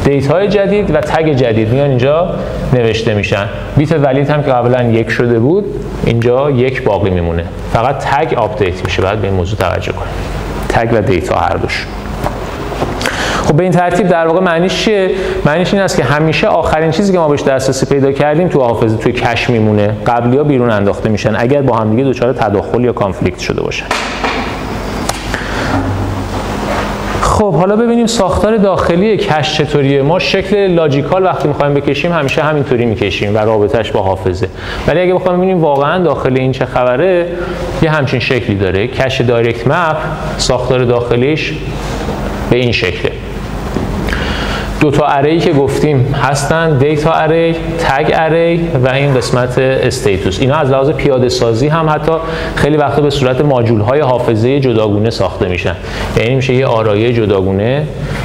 دیتای جدید و تگ جدید میان اینجا نوشته میشن. بیت ولید هم که قبلا 1 شده بود اینجا 1 باقی میمونه. فقط تگ آپدیت میشه. بعد به این موضوع توجه کنیم. تگ و دیتا هر دوش. خب به این ترتیب در واقع معنیش چیه؟ معنیش این است که همیشه آخرین چیزی که ما بهش دسترسی پیدا کردیم تو حافظه، توی کش میمونه. قبلی‌ها بیرون انداخته میشن اگر با هم دیگه دچار تداخل یا کانفلیکت شده باشن. خب حالا ببینیم ساختار داخلی کش چطوریه. ما شکل لاجیکال وقتی می‌خوایم بکشیم همیشه همینطوری می‌کشیم و رابطش با حافظه. ولی اگه بخوایم ببینیم واقعا داخل این چه خبره، یه همچین شکلی داره. کش دایرکت مپ ساختار داخلیش به این شکله. دو تا اری که گفتیم هستن، دیتا اری، تگ اری و این قسمت استیتوس. اینا از لحاظ پیاده سازی هم حتی خیلی وقتا به صورت ماژول های حافظه جداگونه ساخته میشن. یعنی میشه یه آرایه جداگونه،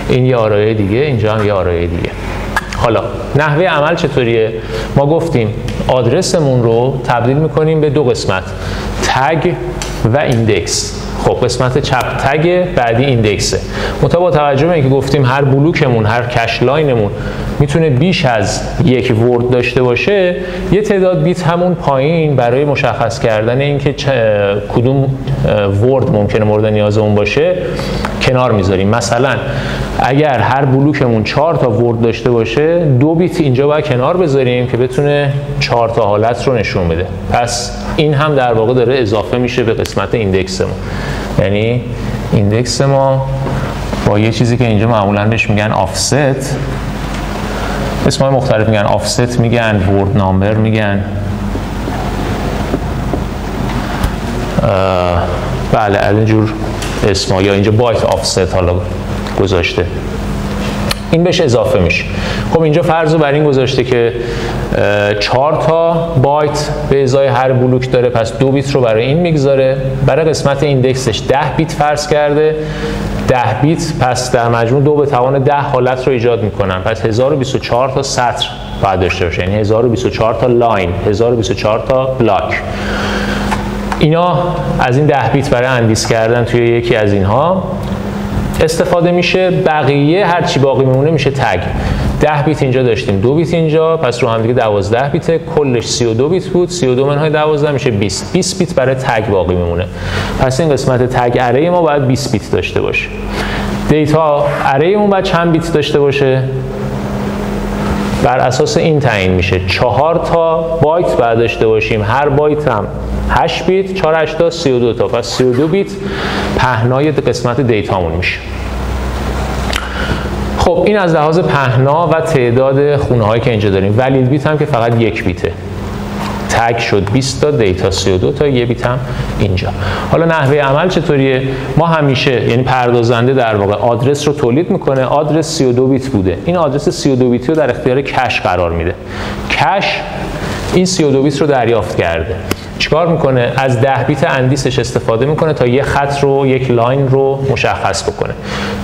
این یه آرایه دیگه، اینجا هم یه آرایه دیگه. حالا نحوه عمل چطوریه؟ ما گفتیم آدرسمون رو تبدیل میکنیم به دو قسمت، تگ و ایندکس. خب قسمت چپ تگ، بعدی ایندکسه. منتها با توجه به اینکه گفتیم هر بلوکمون، هر کش لاینمون میتونه بیش از 1 ورد داشته باشه، یه تعداد بیت همون پایین برای مشخص کردن اینکه کدوم ورد ممکنه مورد نیازمون باشه کنار میذاریم. مثلا اگر هر بلوکمون 4 تا ورد داشته باشه، 2 بیت اینجا باید کنار بذاریم که بتونه 4 تا حالت رو نشون بده. پس این هم در واقع داره اضافه میشه به قسمت ایندکسمون. یعنی ایندکس ما با یه چیزی که اینجا معمولا بهش میگن آفست، اسمای مختلف میگن، آفست میگن، ورد نامبر میگن، بله از اینجور اسما، یا اینجا بایت آفست حالا گذاشته، این بهش اضافه میشه. خب اینجا فرض رو بر این گذاشته که 4 تا بایت به ازای هر بلوک داره، پس 2 بیت رو برای این میگذاره. برای قسمت ایندکسش 10 بیت فرض کرده، 10 بیت پس در مجموع 2 به توان 10 حالت رو ایجاد میکنن. پس 1024 تا سطر باید داشته باشه، یعنی 1024 تا لاین، 1024 تا بلاک. اینا از این 10 بیت برای اندیس کردن توی یکی از اینها استفاده میشه. بقیه هر چی باقی میمونه میشه تگ. 10 بیت اینجا داشتیم، 2 بیت اینجا، پس رو هم دیگه 12 بیته. کلش 32 بیت بود، 32 منهای 12 میشه 20. 20 بیت برای تگ باقی میمونه. پس این قسمت تگ اری ما باید 20 بیت داشته باشه. دیتا اریمون باید چند بیت داشته باشه؟ بر اساس این تعیین میشه. 4 تا بایت باید داشته باشیم، هر بایت هم 8 بیت، 4 8 تا 32 تا، پس 32 بیت پهنای قسمت دیتامون میشه. خب این از لحاظ پهنا و تعداد خونه هایی که اینجا داریم. ولید بیت هم که فقط 1 بیته. تگ شد 20 تا، دیتا 32 تا، 1 بیت هم اینجا. حالا نحوه عمل چطوریه؟ ما همیشه، یعنی پردازنده در واقع آدرس رو تولید میکنه. آدرس 32 بیت بوده، این آدرس 32 بیتی رو در اختیار کش قرار میده. کش این 32 بیت رو دریافت کرده، چیکار میکنه؟ از 10 بیت اندیسش استفاده میکنه تا یه خط رو، یک لاین رو مشخص بکنه.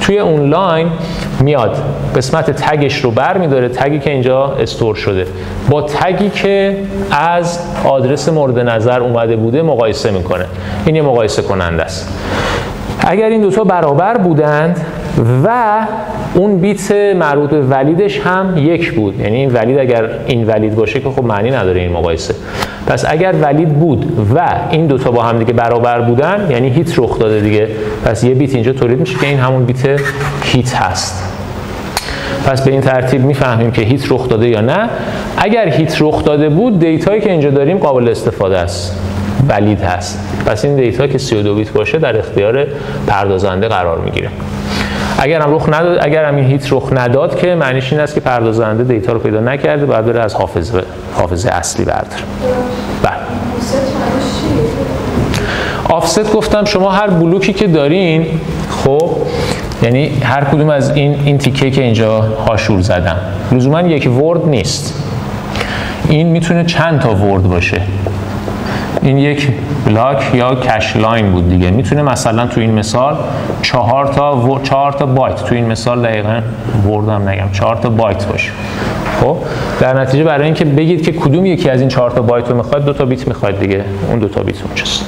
توی اون لاین میاد قسمت تگش رو برمیداره، تگی که اینجا استور شده با تگی که از آدرس مورد نظر اومده بوده مقایسه میکنه. این یه مقایسه کننده است. اگر این دوتا برابر بودند و اون بیت مربوط به ولیدش هم 1 بود، یعنی این ولید اگر این ولید باشه که خب معنی نداره این مقایسه. پس اگر ولید بود و این دوتا با هم دیگه برابر بودن، یعنی هیت رخ داده دیگه، پس یه بیت اینجا تولید میشه که این همون بیت هیت هست. پس به این ترتیب میفهمیم که هیت رخ داده یا نه. اگر هیت رخ داده بود، دیتایی که اینجا داریم قابل استفاده است، ولید هست. پس این دیتا که 32 بیت باشه در اختیار پردازنده قرار میگیره. اگر هم رخ نداد، اگر هم این هیت رخ نداد که معنیش این است که پردازنده دیتا رو پیدا نکرده، باید بره از حافظه اصلی برداره. بله. آفست گفتم شما هر بلوکی که دارین، خب یعنی هر کدوم از این تیکه که اینجا هاشور زدم لزوما یک ورد نیست، این میتونه چند تا ورد باشه. این یک بلاک یا کش لاین بود دیگه، میتونه مثلا تو این مثال 4 تا بایت، تو این مثال دقیقاً ورد هم نگم 4 تا بایت باشه. خب در نتیجه برای اینکه بگید که کدوم یکی از این 4 تا بایت رو میخواد، 2 تا بیت میخواد دیگه، اون 2 تا بیت اونجاست.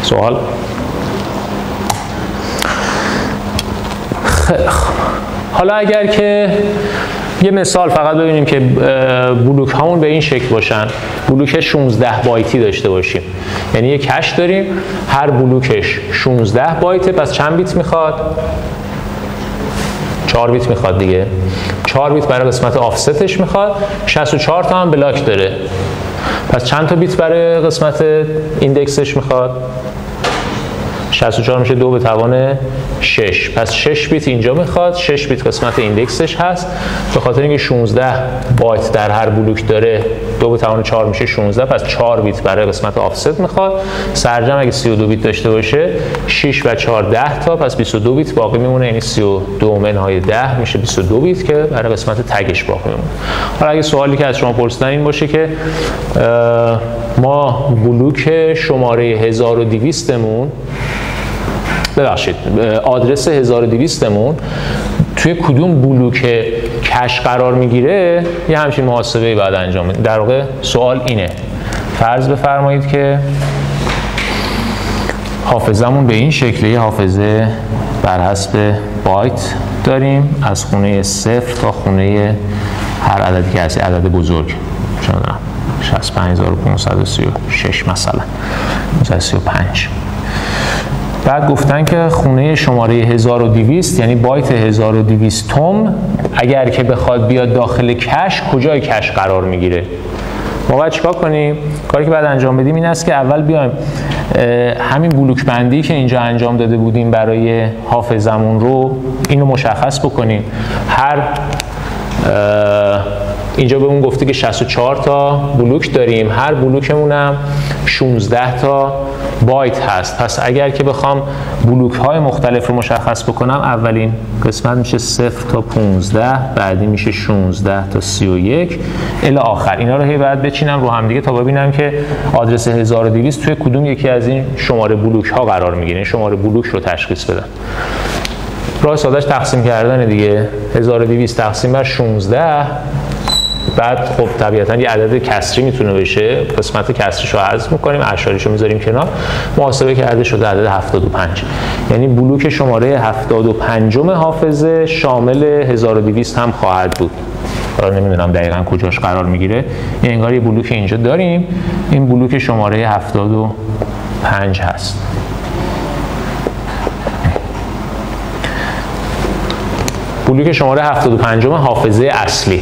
سوال؟ حالا اگر که یه مثال فقط ببینیم که بلوک هامون به این شکل باشن، بلوک 16 بایتی داشته باشیم، یعنی یه کش داریم هر بلوکش 16 بایته، پس چند بیت میخواد؟ 4 بیت میخواد دیگه. 4 بیت برای قسمت آفستش میخواد، 64 تا هم بلاک داره، پس چند تا بیت برای قسمت ایندکسش میخواد؟ 64 میشه 2 به توان 6، پس 6 بیت اینجا میخواد، 6 بیت قسمت ایندکسش هست. به خاطر اینکه 16 بایت در هر بلوک داره 2 به توان 4 میشه 16، پس 4 بیت برای قسمت آفست میخواد. سرجم اگه 32 بیت داشته باشه 6 و 4 10 تا، پس 22 بیت باقی میمونه، یعنی 32 منهای 10 میشه 22 بیت که برای قسمت تگش باقی میمونه. حالا اگه سوالی که از شما پرسیدن این باشه که ما بلوک شماره 1200 مون، ببخشید آدرس 1200 مون توی کدوم بلوک کش قرار میگیره، یه همچین محاسبه‌ای باید انجام بدیم. در واقع سوال اینه، فرض بفرمایید که حافظمون به این شکله، یه حافظه بر حسب بایت داریم از خونه 0 تا خونه هر عددی که هست، عدد بزرگ چون 65536 مثلا 35. بعد گفتن که خونه شماره 1200 یعنی بایت 1200 توم اگر که بخواد بیاد داخل کش، کجای کش قرار میگیره؟ ما باید چیکار کنیم؟ کاری که باید انجام بدیم این است که اول بیایم همین بلوک بندی که اینجا انجام داده بودیم برای حافظمون رو اینو مشخص بکنیم. هر اینجا به اون گفته که 64 تا بلوک داریم، هر بلوکمون هم 16 تا بایت هست. پس اگر که بخوام بلوک های مختلف رو مشخص بکنم، اولین قسمت میشه 0 تا 15، بعدی میشه 16 تا 31 الی آخر. اینا رو هی بعد بچینم رو هم دیگه تا ببینم که آدرس 1200 توی کدوم یکی از این شماره بلوک ها قرار میگیره، این شماره بلوک رو تشخیص بدم. راه سادهش تقسیم کردن دیگه، 1200 تقسیم بر 16، بعد خب طبیعتاً یه عدد کسری میتونه بشه، قسمت کسریشو حذف میکنیم، اعشاریشو میذاریم کنار، محاسبه کرده شده عدد 75. یعنی بلوک شماره 75 حافظه شامل 1200 هم خواهد بود. حالا نمیدونم دقیقاً کجاش قرار میگیره، یه انگار یه بلوک اینجا داریم، این بلوک شماره 75 هست. بلوک شماره 75 حافظه اصلی.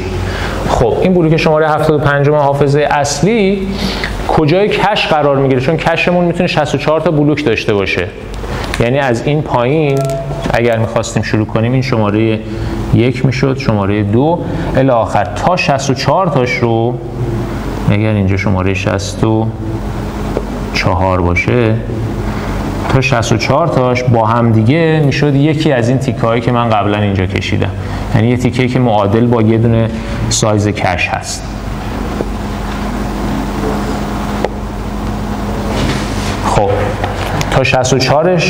خب این بلوک شماره 75 حافظه اصلی کجای کش قرار میگیره؟ چون کشمون میتونه 64 تا بلوک داشته باشه، یعنی از این پایین اگر میخواستیم شروع کنیم این شماره 1 میشد، شماره 2 الی آخر تا 64 تاش رو، اگر اینجا شماره 64 باشه تا 64 تاش با هم دیگه میشد یکی از این تیکه هایی که من قبلا اینجا کشیدم، یعنی یه تیکه که معادل با یه دونه سایز کش هست. خب تا 64ش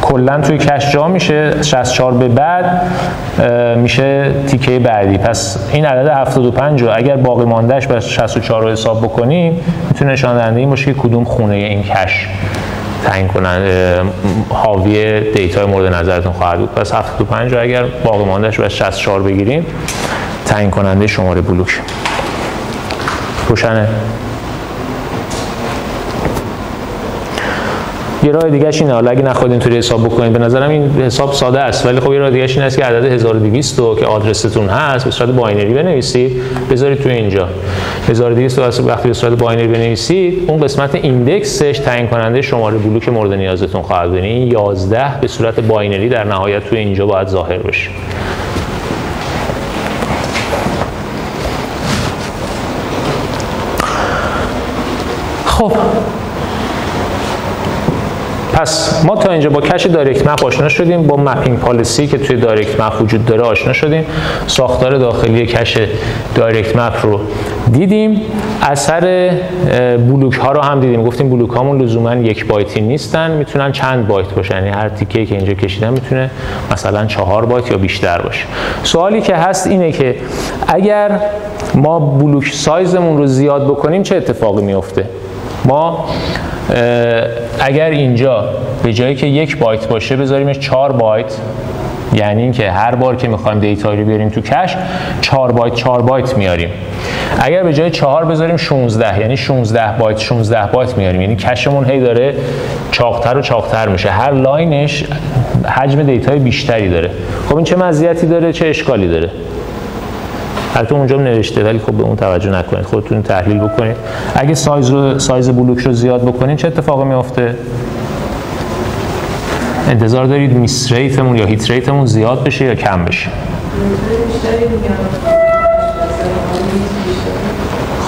کلا توی کش جا میشه، 64 به بعد میشه تیکه بعدی. پس این عدد 75 رو اگر باقی ماندهش بر 64 رو حساب بکنیم میتونه نشان دهنده این باشه که کدوم خونه این کش تعیین کننده حاوی دیتای مورد نظرتون خواهد بود. پس 75 رو اگر باقی ماندهش رو 64 بگیریم تعیین کننده شماره بلوک. روشنه؟ یه راه دیگه‌اش اینه، حالا اگه نخواهید اینطوری حساب بکنید، به نظرم این حساب ساده است، ولی خب یه راه دیگه‌اش این است که عدد 1200 رو که آدرستون هست به صورت باینری بنویسید، بذارید توی اینجا. 1200 رو وقتی به صورت باینری بنویسید، اون قسمت ایندکسش تعیین کننده شماره بلوک مورد نیازتون خواهد بود. این 11 به صورت باینری در نهایت توی اینجا باید ظاهر بشه. خب پس ما تا اینجا با کش دایرکت مپ آشنا شدیم، با مپینگ پالیسی که توی دایرکت مپ وجود داره آشنا شدیم، ساختار داخلی کش دایرکت مپ رو دیدیم، اثر بلوک ها رو هم دیدیم. گفتیم بلوک هامون لزوما 1 بایتی نیستن، میتونن چند بایت باشن، یعنی هر تیکه‌ای که اینجا کشیدم میتونه مثلا 4 بایت یا بیشتر باشه. سوالی که هست اینه که اگر ما بلوک سایزمون رو زیاد بکنیم چه اتفاقی میفته؟ ما اگر اینجا به جایی که 1 بایت باشه بذاریمش 4 بایت، یعنی اینکه هر بار که میخوایم دیتا رو بیاریم تو کش 4 بایت میاریم. اگر به جای 4 بذاریم 16، یعنی 16 بایت میاریم، یعنی کشمون هی داره چاقتر و چاقتر میشه، هر لاینش حجم دیتای بیشتری داره. خب این چه مزیتی داره، چه اشکالی داره؟ البته اونجا نوشته ولی خب به اون توجه نکنید، خودتون تحلیل بکنید. اگه سایز بلوک رو زیاد بکنید چه اتفاقی میفته؟ انتظار دارید میس ریتمون یا هیت ریتمون زیاد بشه یا کم بشه؟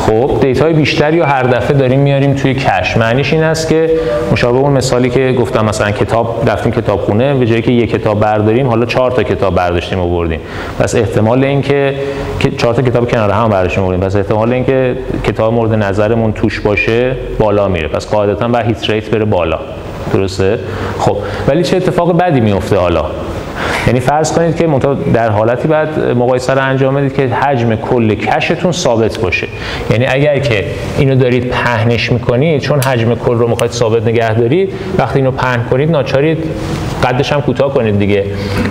خب دیتای بیشتری رو هر دفعه داریم میاریم توی کش. معنیش این است که مشابه اون مثالی که گفتم، مثلا کتاب رفتیم کتابخونه، به جایی که 1 کتاب برداریم حالا 4 تا کتاب برداشتیم آوردیم، پس احتمال اینکه 4 تا کتاب کنار هم برداشتیم آوردیم، پس احتمال اینکه کتاب مورد نظرمون توش باشه بالا میره، پس قاعدتاً باید هیت ریت بره بالا. درسته؟ خب ولی چه اتفاق بدی میفته حالا؟ یعنی فرض کنید که در حالتی بعد مقایسه رو انجام بدید که حجم کل کشتون ثابت باشه. یعنی اگر که اینو دارید پهنش میکنید، چون حجم کل رو میخواید ثابت نگه دارید، وقتی اینو پهن کنید ناچارید قدش هم کوتاه کنید دیگه،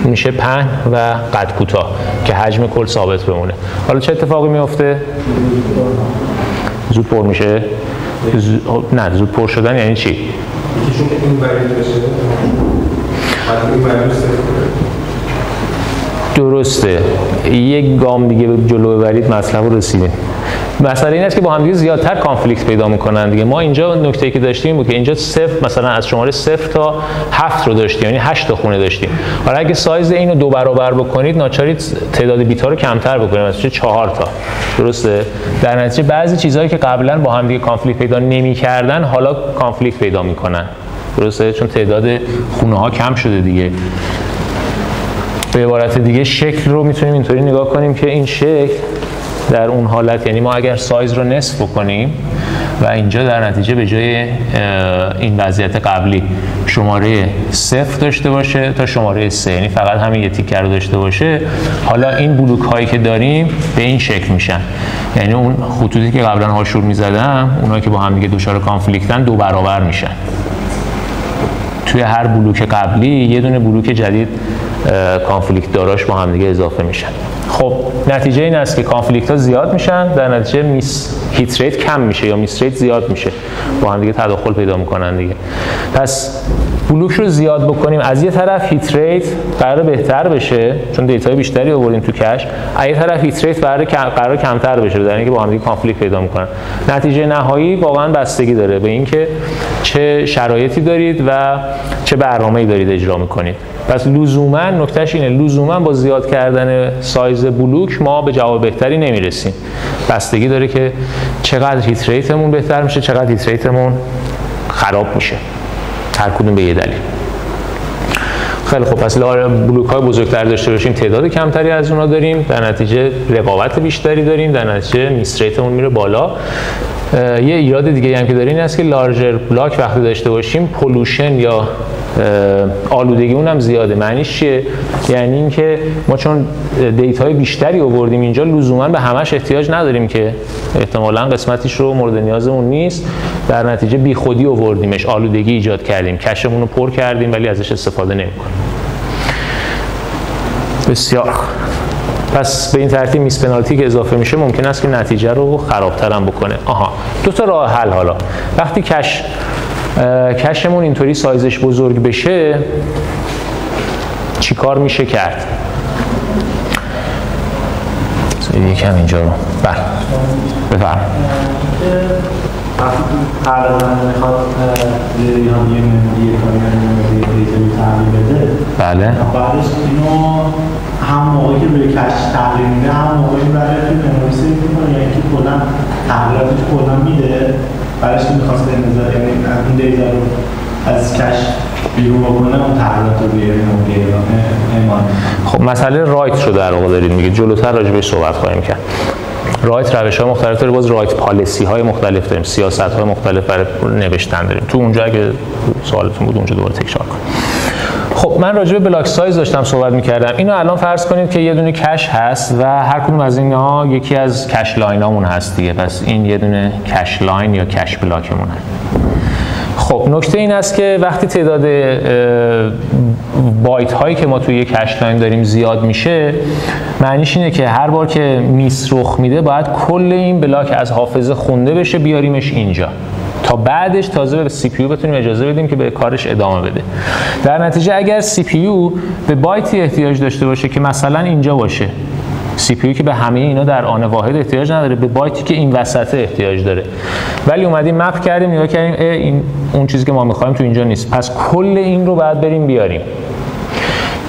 میشه پهن و قد کوتاه که حجم کل ثابت بمونه. حالا چه اتفاقی میفته؟ زود پر میشه؟ نه، زود پر شدن یعنی چی؟ یکیشون که این ورید بشه بعد این ورید درسته، یک گام دیگه به جلو ببرید مطلب رو رسیدیم. مسئله این است که با هم دیگه زیادتر کانفلیکت پیدا میکنن دیگه. ما اینجا نکته‌ای که داشتیم بود که اینجا صفر، مثلا از شماره 0 تا 7 رو داشتیم، یعنی 8 تا خونه داشتیم. حالا اگه سایز اینو 2 برابر بکنید ناچارید تعداد بیت‌ها رو کمتر بکنید، مثلا 4 تا. درسته؟ در نتیجه بعضی چیزهایی که قبلا با هم دیگه کانفلیکت پیدا نمی‌کردن حالا کانفلیکت پیدا میکنن. درسته؟ چون تعداد خونه‌ها کم شده دیگه. به عبارت دیگه شکل رو میتونیم اینطوری نگاه کنیم که این شکل در اون حالت، یعنی ما اگر سایز رو نصف بکنیم و اینجا در نتیجه به جای این وضعیت قبلی شماره 0 داشته باشه تا شماره 3، یعنی فقط همین یه تیکه رو داشته باشه، حالا این بلوک هایی که داریم به این شکل میشن. یعنی اون خطوطی که قبلا هاشور میزدم، اونایی که با هم دیگه دچار کانفلیکتن 2 برابر میشن. توی هر بلوک قبلی یه دونه بلوک جدید کانفلیکت داراش با هم دیگه اضافه میشن. خب نتیجه این است که کانفلیکت ها زیاد میشن، در نتیجه هیت ریت کم میشه یا میس ریت زیاد میشه، با هم دیگه تداخل پیدا میکنن دیگه. پس بلوک رو زیاد بکنیم، از یه طرف هیت ریت قرار بهتر بشه چون دیتای بیشتری آوردیم تو کش، از یه طرف هیت ریت قرار کمتر بشه، در اینکه با هم دیگه کانفلیکت پیدا میکنن. نتیجه نهایی واقعا بستگی داره به اینکه چه شرایطی دارید و چه برنامه‌ای دارید اجرا میکنید. پس لزوما نکتهش اینه، لزوما با زیاد کردن سایز بلوک ما به جواب بهتری نمیرسیم. بستگی داره که چقدر هیت ریتمون بهتر میشه، چقدر هیت ریتمون خراب میشه، هر کدوم به یه دلیل. خیلی خب، پس بلوک های بزرگتر داشته باشیم تعداد کمتری از اونا داریم، در نتیجه رقابت بیشتری داریم، در نتیجه میس ریتمون میره بالا. یه ایراد دیگه هم که داریم این است که لارجر بلاک وقتی داشته باشیم پولوشن یا آلودگی اونم زیاده. معنیش چیه؟ یعنی اینکه ما چون دیتاهای بیشتری آوردیم اینجا لزوما به همش احتیاج نداریم که احتمالاً قسمتیش رو مورد نیازمون نیست، در نتیجه بیخودی آوردیمش، آلودگی ایجاد کردیم، کشمون رو پر کردیم ولی ازش استفاده نمی‌کنیم. بسیار. پس به این ترتیب میس پنالتی که اضافه میشه ممکن است که نتیجه رو خرابتر هم بکنه. دو تا راه حل. حالا وقتی کشمون اینطوری سایزش بزرگ بشه چی کار میشه کرد؟ یکم اینجا رو بفرم. قرار میخواد یه مموری تعمیر بده. بله. بعدش اینو هم موقعی که روی کش تغییر میده هم موقعی برای توی مموری سیو میکنه، یعنی که کلا تغییراتش کلا میده بعدش که می‌خواست این دیتا رو از کش بیرون بکنه اون تغییرات رو بیاره موقع اعمال. خب مسئله رایت رو در واقع دارید میگه، جلوتر راجع بهش صحبت خواهیم کرد. رایت روش‌های مختلف داره، باز رایت پالیسی‌های مختلف داریم، سیاست‌های مختلف برای نوشتن داریم. تو اونجا اگه سوالتون بود اونجا دوباره تکرار کنیم. خب من راجع به بلاک سایز داشتم صحبت می‌کردم. اینو الان فرض کنید که یه دونه کش هست و هر کدوم از اینها یکی از کش لاینامون هست دیگه. پس این یه دونه کش لاین یا کش بلاکمونه. خب نکته این است که وقتی تعداد بایت هایی که ما توی یک کش لاین داریم زیاد میشه، معنیش اینه که هر بار که میس رخ میده باید کل این بلاک از حافظه خونده بشه بیاریمش اینجا تا بعدش تازه به سی پی یو بتونیم اجازه بدیم که به کارش ادامه بده. در نتیجه اگر سی پی یو به بایتی احتیاج داشته باشه که مثلا اینجا باشه، سی پی یو که به همه اینا در آن واحد احتیاج نداره، به بایتی که این وسط احتیاج داره، ولی اومدیم مپ کردیم نگاه کردیم این اون چیزی که ما می‌خوایم تو اینجا نیست، پس کل این رو باید بریم بیاریم.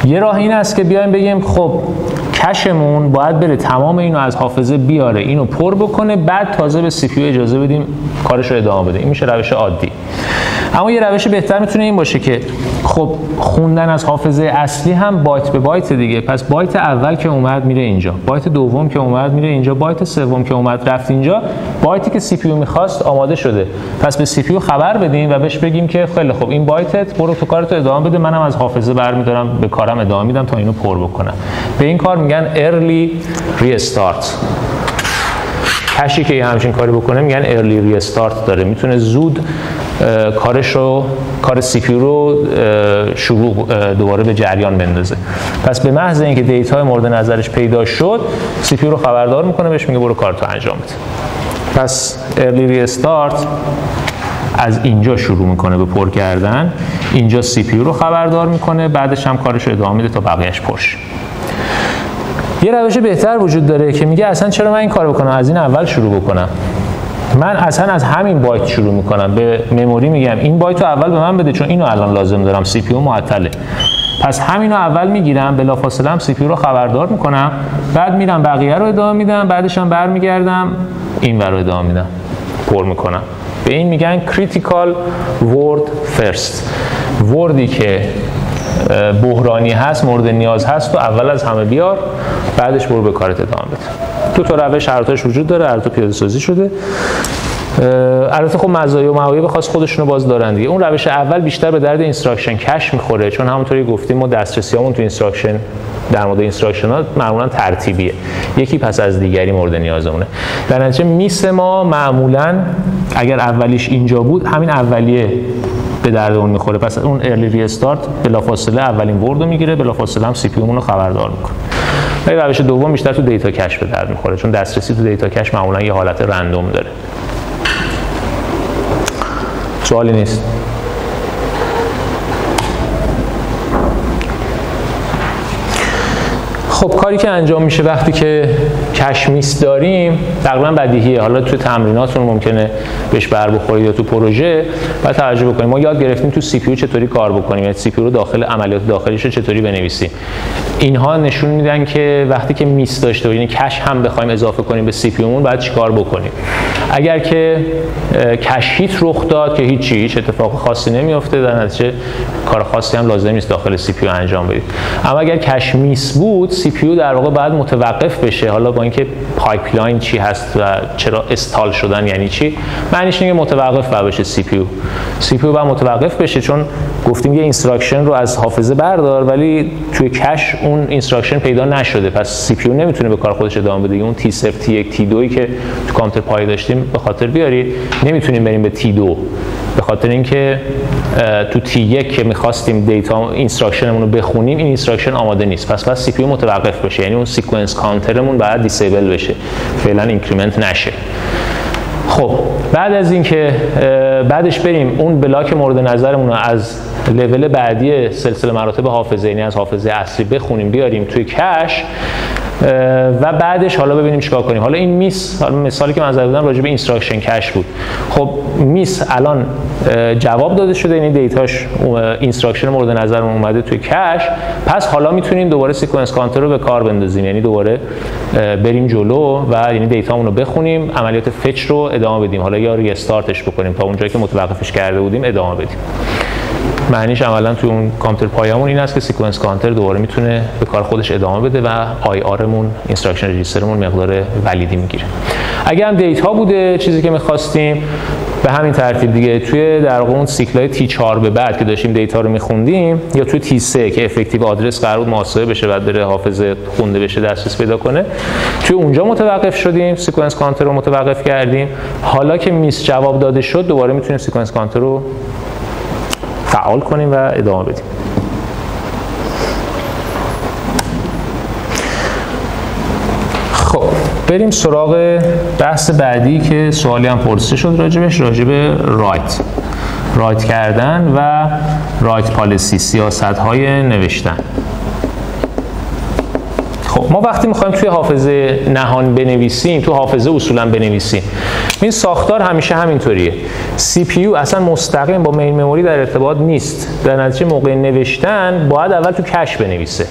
یه راه این است که بیایم بگیم خب کشمون باید بره تمام اینو از حافظه بیاره، اینو پر بکنه، بعد تازه به سی پی یو اجازه بدیم کارش رو ادامه بده. این میشه روش عادی. اما یه روش بهتر میتونه این باشه که خب خوندن از حافظه اصلی هم بایت به بایت دیگه، پس بایت اول که اومد میره اینجا، بایت دوم که اومد میره اینجا، بایت سوم که اومد رفت اینجا، بایتی که سی پی یو میخواست آماده شده، پس به سی پی یو خبر بدیم و بهش بگیم که خیلی خب این بایتت برو تو کارتو ادامه بده، منم از حافظه برمیدارم به کارم ادامه میدم تا اینو پر بکنم. به این کار میگن early restart. کشی که همچین کاری بکنه میگن early restart داره، میتونه زود کار سی پی یو رو شروع دوباره به جریان بندازه. پس به محض اینکه دیتای مورد نظرش پیدا شد، سی پی یو رو خبردار میکنه، بهش میگه برو کارتو انجام بده. پس early restart از اینجا شروع میکنه به پر کردن، اینجا سی پی یو رو خبردار میکنه، بعدش هم کارش رو ادامه میده تا بقیه‌اش پرش. یه روش بهتر وجود داره که میگه اصلا چرا من این کار بکنم، از این اول شروع بکنم. من اصلا از همین بایت شروع میکنم، به مموری میگم این بایت رو اول به من بده چون اینو الان لازم دارم، سی پی یو معطله. پس همینو اول میگیرم، بلافاصله هم سی پی یو رو خبردار میکنم، بعد میرم بقیه رو ادامه میدم، بعدش هم برمیگردم این رو ادامه میدم، پر میکنم. به این میگن critical word first. وردی که بحرانی هست، مورد نیاز هست، تو اول از همه بیار، بعدش برو به کارت ادامه بده. دو تا روش شرطش وجود داره، هر دو پیاده سازی شده. البته خب مزایا و معایب خاص خودشونو باز دارن دیگه. اون روش اول بیشتر به درد اینستراکشن کش میخوره، چون همونطوری گفتیم ما دسترسیامون تو اینستراکشن در مورد اینستراکشن‌ها معمولا ترتیبیه، یکی پس از دیگری مورد نیازمونه. در نتیجه میس ما معمولا اگر اولیش اینجا بود، همین اولیه به درد اون میخوره. پس اون ارلی ریستارت بلافاصله اولین ورد رو میگیره، بلافاصله هم سی پی یو رو خبردار میکنه. ولی روش دوم بیشتر تو دیتا کش به درد میخوره، چون دسترسی تو دیتا کش معمولا یه حالت رندوم داره. سوالی نیست؟ خب کاری که انجام میشه وقتی که کش میس داریم تقریبا بدیهیه. حالا تو تمریناتون ممکنه بهش بر بخورید یا تو پروژه باید توجه بکنیم. ما یاد گرفتیم تو سی پی یو چطوری کار بکنیم، یعنی سی پی یو رو داخل عملیات داخلیش رو چطوری بنویسیم. اینها نشون میدن که وقتی که میس داشته و یعنی کش هم بخوایم اضافه کنیم به سی پی یومون باید چیکار بکنیم. اگر که کش هیت رخ داد که هیچ اتفاق خاصی نمیافته، در نتیجه کار خاصی هم لازم نیست داخل سی پی یو انجام بدید. اما اگر کش میس بود، سی پی یو در واقع باید متوقف بشه. حالا با اینکه پایپلاین چی هست و چرا استال شدن یعنی چی، معنیش اینه که متوقف باید بشه سی پی یو باید متوقف بشه، چون گفتیم یه اینستراکشن رو از حافظه بردار ولی توی کش اون اینستراکشن پیدا نشده، پس سی پی یو نمیتونه به کار خودش ادامه بده. اون تی 0 تی 1 تی 2 که تو کامپیوتر پای داشتیم به خاطر بیارید، نمیتونیم بریم به تی 2 به خاطر اینکه تو تی 1 که می‌خواستیم دیتا اینستراکشنمون رو بخونیم، این اینستراکشن آماده نیست، پس سی پی یو متوقف بشه، یعنی اون سیکونس کانترمون باید دیسیبل بشه، فعلا اینکریمنت نشه. خب بعد از اینکه بعدش بریم اون بلاک مورد نظرمون رو از لول بعدی سلسله مراتب حافظه، یعنی از حافظه اصلی بخونیم بیاریم توی کش، و بعدش حالا ببینیم چیکار کنیم. حالا این میس، حالا مثالی که من زدم راجع به اینستراکشن کش بود. خب میس الان جواب داده شده، یعنی دیتاش اینستراکشن مورد نظرمون اومده توی کش، پس حالا میتونیم دوباره سیکونس کانتر رو به کار بندازیم، یعنی دوباره بریم جلو و یعنی دیتامون رو بخونیم، عملیات فچ رو ادامه بدیم، حالا یا ریستارتش بکنیم تا اونجایی که متوقفش کرده بودیم ادامه بدیم. معنیش عملا توی اون کامپیوتر پایه‌مون این است که سیکونس کانتر دوباره میتونه به کار خودش ادامه بده و آی آرمون، اینستراکشن رجیسترمون مقدار ولیدی میگیره. اگه هم دیتا بوده چیزی که می‌خواستیم، به همین ترتیب دیگه توی در واقع اون سیکلای تی 4 به بعد که داشتیم دیتا رو می‌خوندیم، یا توی تی 3 که افکتیو آدرس قرار بود محاسبه بشه بعد بره حافظه خونده بشه دسترس پیدا کنه، توی اونجا متوقف شدیم، سیکونس کانتر رو متوقف کردیم. حالا که میس جواب داده شد دوباره میتونیم سیکونس کانتر رو فعال کنیم و ادامه بدیم. خب بریم سراغ بحث بعدی که سوالی هم پرسیده شد راجبش، راجب رایت کردن و رایت پالیسی، سیاست‌های نوشتن. خب ما وقتی میخوایم توی حافظه نهان بنویسیم، تو حافظه اصولا بنویسیم، این ساختار همیشه همینطوریه. سی پی یو اصلا مستقیم با مین مموری در ارتباط نیست، در نتیجه موقع نوشتن باید اول تو کش بنویسه.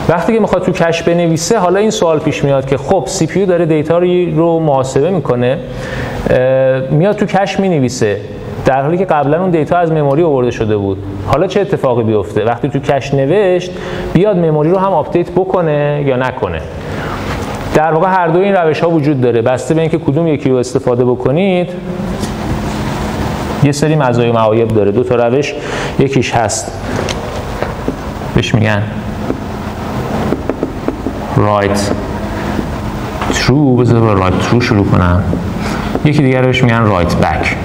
وقتی که میخواد تو کش بنویسه، حالا این سوال پیش میاد که خب سی پی یو داره دیتا رو محاسبه میکنه، میاد تو کش مینویسه، در حالی که قبلا اون دیتا از مموری آورده شده بود. حالا چه اتفاقی بیفته؟ وقتی تو کش نوشت بیاد مموری رو هم آپدیت بکنه یا نکنه. در واقع هر دو این روش ها وجود داره، بسته به اینکه کدوم یکی رو استفاده بکنید یه سری مزایا و معایب داره. دو تا روش، یکیش هست بهش میگن رایت ترو، بذار با رایت ترو شروع کنم. یکی دیگر بهش میگن رایت بک.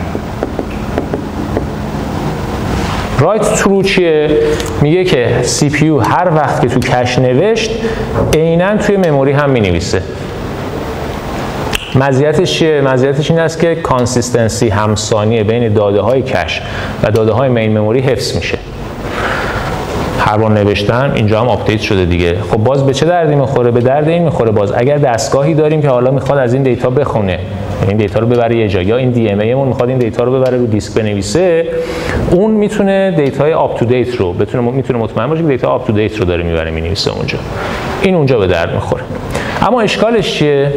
رایت ترو چیه؟ میگه که سی پی یو هر وقت که تو کش نوشت عیناً توی مموری هم مینویسه. مزیتش چیه؟ مزیتش این است که کانسیستنسی، همسانی بین داده های کش و داده های مین مموری حفظ میشه. هر بار نوشتن اینجا هم آپدیت شده دیگه. خب باز به چه دردی میخوره؟ به درد این میخوره باز اگر دستگاهی داریم که حالا میخواد از این دیتا بخونه، این دیتا رو ببره یه جا، یا این دی ام ای مون میخواد این دیتا رو ببره رو دیسک بنویسه، اون میتونه دیتای آپ تو دیت رو میتونه مطمئن باشه که دیتا آپ تو دیت رو داره میبره مینویسه اونجا. این اونجا به درد میخوره. اما اشکالش چیه؟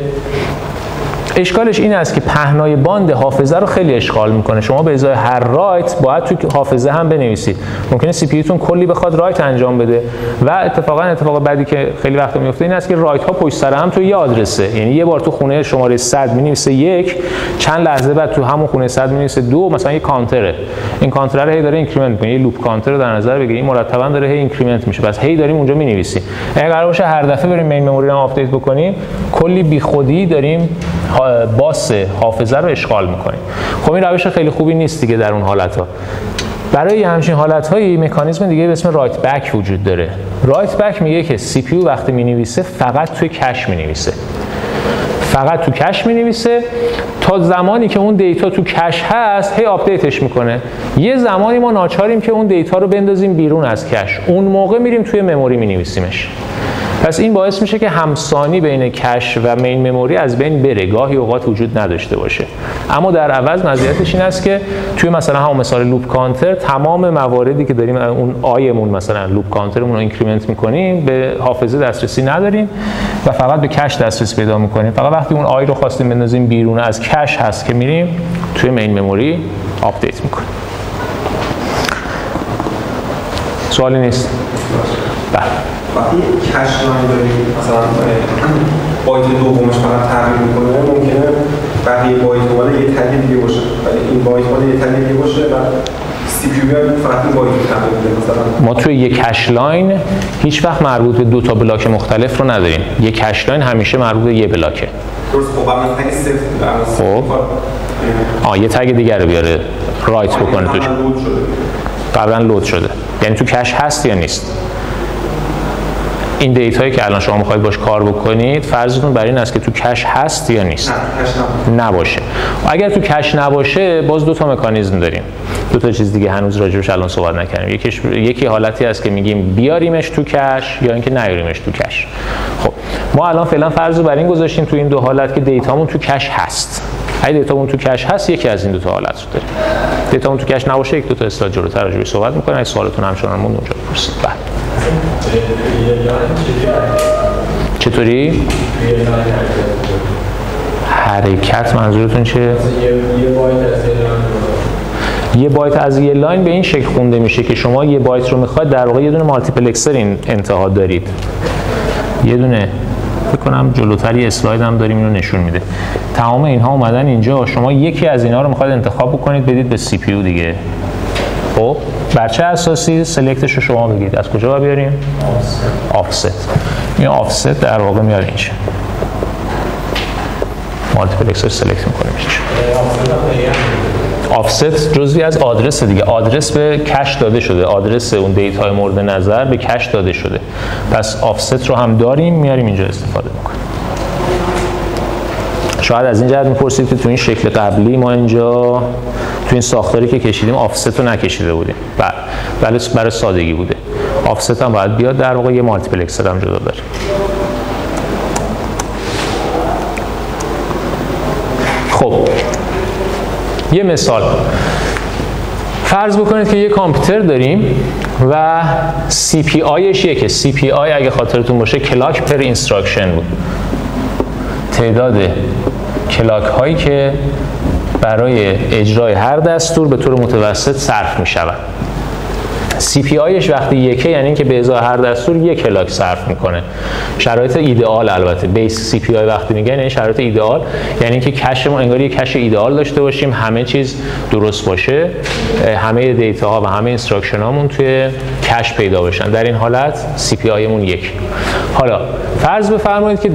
اشکالش این است که پهنای باند حافظه رو خیلی اشغال میکنه. شما به ازای هر رایت باید تو حافظه هم بنویسید. ممکنه سی پی یوتون کلی بخواد رایت انجام بده و اتفاق بعدی که خیلی وقت میفته این است که رایت ها پشت سر هم تو یه آدرسه. یعنی یه بار تو خونه شماره 100 مینویسه 1، چند لحظه بعد تو همون خونه 100 مینویسه 2، مثلا یه کانتره. این کانتر رو هی داره اینکریمنت میکنه. یه لوپ کانتر رو در نظر بگیرید، این مرتبا داره هی اینکریمنت میشه. پس هی داریم اونجا مینویسیم. اگه قرار باشه هر دفعه بریم مین مموری رو آپدیت بکنیم، کلی بیخودی داریم باس حافظه رو اشغال میکنیم. خب این روش خیلی خوبی نیست دیگه در اون حالت‌ها. برای همچین حالت‌هایی مکانیزم دیگه به اسم رایت بک وجود داره. رایت بک میگه که سی پی یو وقتی مینویسه فقط توی کش مینویسه. فقط تو کش مینویسه تا زمانی که اون دیتا تو کش هست هی آپدیتش میکنه. یه زمانی ما ناچاریم که اون دیتا رو بندازیم بیرون از کش، اون موقع میریم توی مموری مینویسیمش. پس این باعث میشه که همسانی بین کش و مین مموری از بین بره، گاهی اوقات وجود نداشته باشه. اما در عوض مزیتش این است که توی مثلا همون مثال لوپ کانتر تمام مواردی که داریم اون آیمون مثلا لوپ کانترمون رو اینکریمنت میکنیم به حافظه دسترسی نداریم و فقط به کش دسترسی پیدا میکنیم. فقط وقتی اون آی رو خواستیم بندازیم بیرون از کش هست که میریم توی مین مموری آپدیت میکنیم. سوالی نیست؟ بله. وقتی کش لاین داریم مثلا بایت دومش فقط تغییر میکنه، ممکنه بقیه بایت مال یه تگ دیگه باشه، ولی این بایت مال یه تگ دیگه باشه و سی پی یو فقط این بایت رو تغییر میده. مثلا ما توی یک کش لاین هیچ وقت مربوط به دو تا بلاک مختلف رو نداریم. یک کش لاین همیشه مربوط به یه بلاکه. درست. خب قبلا تگ صفر خب یه تگ دیگه رو بیاره رایت بکنه توش. قبلا لود شده. یعنی تو کش هست یا نیست؟ این دیتایی که الان شما میخواید باش کار بکنید فرضتون بر این است که تو کش هست یا نیست؟ نباشه. اگر تو کش نباشه باز دو تا مکانیزم داریم. دو تا چیز دیگه هنوز راجبش الان صحبت نکردیم. یکی حالتی است که میگیم بیاریمش تو کش یا اینکه نیاریمش تو کش. خب ما الان فعلا فرض رو بر این گذاشتیم تو این دو حالت که دیتامون تو کش هست. اگه دیتامون تو کش هست یکی از این دو تا حالت رو داریم. دیتامون تو کش نباشه یک دو تا اسلاید جلوتر راجع بهش صحبت می‌کنیم. اگه سوالتون همچنان موند اونجا بپرسید. بله. چطوری؟ حرکت منظورتون چیه؟ یه بایت از یه لاین به این شکل خونده میشه که شما یه بایت رو میخواید در واقع یه دونه مالتیپلکسر این انتها دارید. یه دونه فکر کنم جلوتر یه اسلاید هم داریم اینو نشون میده. تمام اینها اومدن اینجا، شما یکی از اینا رو میخواید انتخاب بکنید بدید به سی پی یو دیگه. خب بر چه اساسی سلکتش رو شما بگید؟ از کجا بیاریم؟ آفست. این آفست در واقع میاد اینجا. مالتیپلکسر سلکت میکنیم اینجا. آفست جزئی از آدرس دیگه. آدرس به کش داده شده، آدرس اون دیتای مورد نظر به کش داده شده. پس آفست رو هم داریم، میاریم اینجا استفاده میکنیم. شاید از این جهت میپرسید که تو این شکل قبلی ما اینجا تو این ساختاری که کشیدیم آفست رو نکشیده بودیم. بله برای سادگی بوده. آفست هم باید بیاد، در واقع یه مالتیپلکسر هم جدا داره. خب یه مثال فرض بکنید که یه کامپیوتر داریم و CPIش یکه. CPI اگه خاطرتون باشه کلاک پر اینستراکشن بود، تعداد کلاک هایی که برای اجرای هر دستور به طور متوسط صرف می شود. CPIش وقتی یکه یعنی که به ازای هر دستور یک کلاک صرف میکنه. شرایط ایدئال البته بیس CPI وقتی میگن یعنی شرایط ایدئال یعنی که کشمون انگار یک کش ایدئال داشته باشیم، همه چیز درست باشه، همه دیتا ها و همه اینستراکشن هامون توی کش پیدا باشن. در این حالت CPI مون یک. حالا فرض بفرمایید که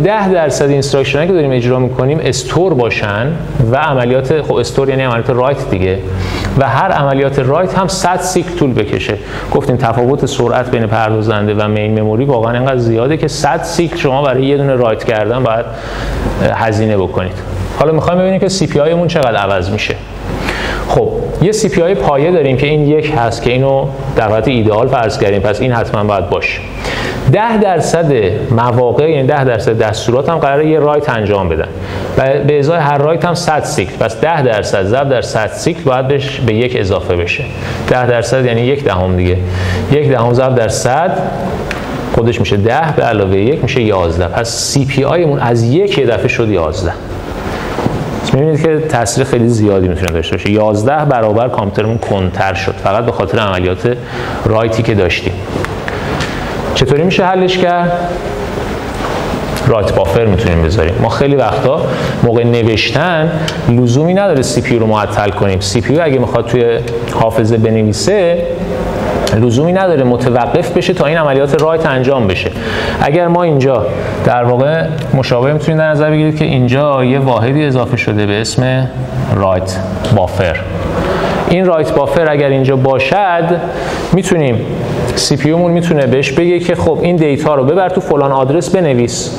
10% اینستراکشن هایی که داریم اجرا میکنیم استور باشن و عملیات، خب استور یعنی عملیات رایت دیگه، و هر عملیات رایت هم 100 سیکل طول بکشه. گفتیم تفاوت سرعت بین پردازنده و مین مموری واقعا اینقدر زیاده که 100 سیکل شما برای یه دونه رایت کردن باید هزینه بکنید. حالا میخوایم ببینیم که CPI مون چقدر عوض میشه. خب یه CPI پایه داریم که این یک هست که اینو در حالت ایدئال فرض کردیم، پس این حتما باید باشه. 10% مواقع یعنی 10% دستورات هم قراره یه رایت انجام بدن و به ازای هر رایت هم 100 سیکل، پس 10% ضرب در 100 سیکل باید به یک اضافه بشه. 10% یعنی 1 دهم دیگه. 1 دهم ضرب در 100 خودش میشه 10 به علاوه 1 میشه 11. پس CPI مون از یک دفعه شد 11. می‌بینید که تاثیر خیلی زیادی میتونه داشته باشه. 11 برابر کامپیوترمون کندتر شد فقط به خاطر عملیات رایتی که داشتیم. چطوری میشه حلش کرد؟ رایت بافر میتونیم بذاریم. ما خیلی وقتا موقع نوشتن لزومی نداره CPU رو معطل کنیم. CPU اگه میخواد توی حافظه بنویسه لزومی نداره متوقف بشه تا این عملیات رایت انجام بشه. اگر ما اینجا در واقع مشابه میتونید در نظر بگیرید که اینجا یه واحدی اضافه شده به اسم رایت بافر. این رایت بافر اگر اینجا باشد میتونیم CPU مون میتونه بهش بگه که خب این دیتا رو ببر تو فلان آدرس بنویس.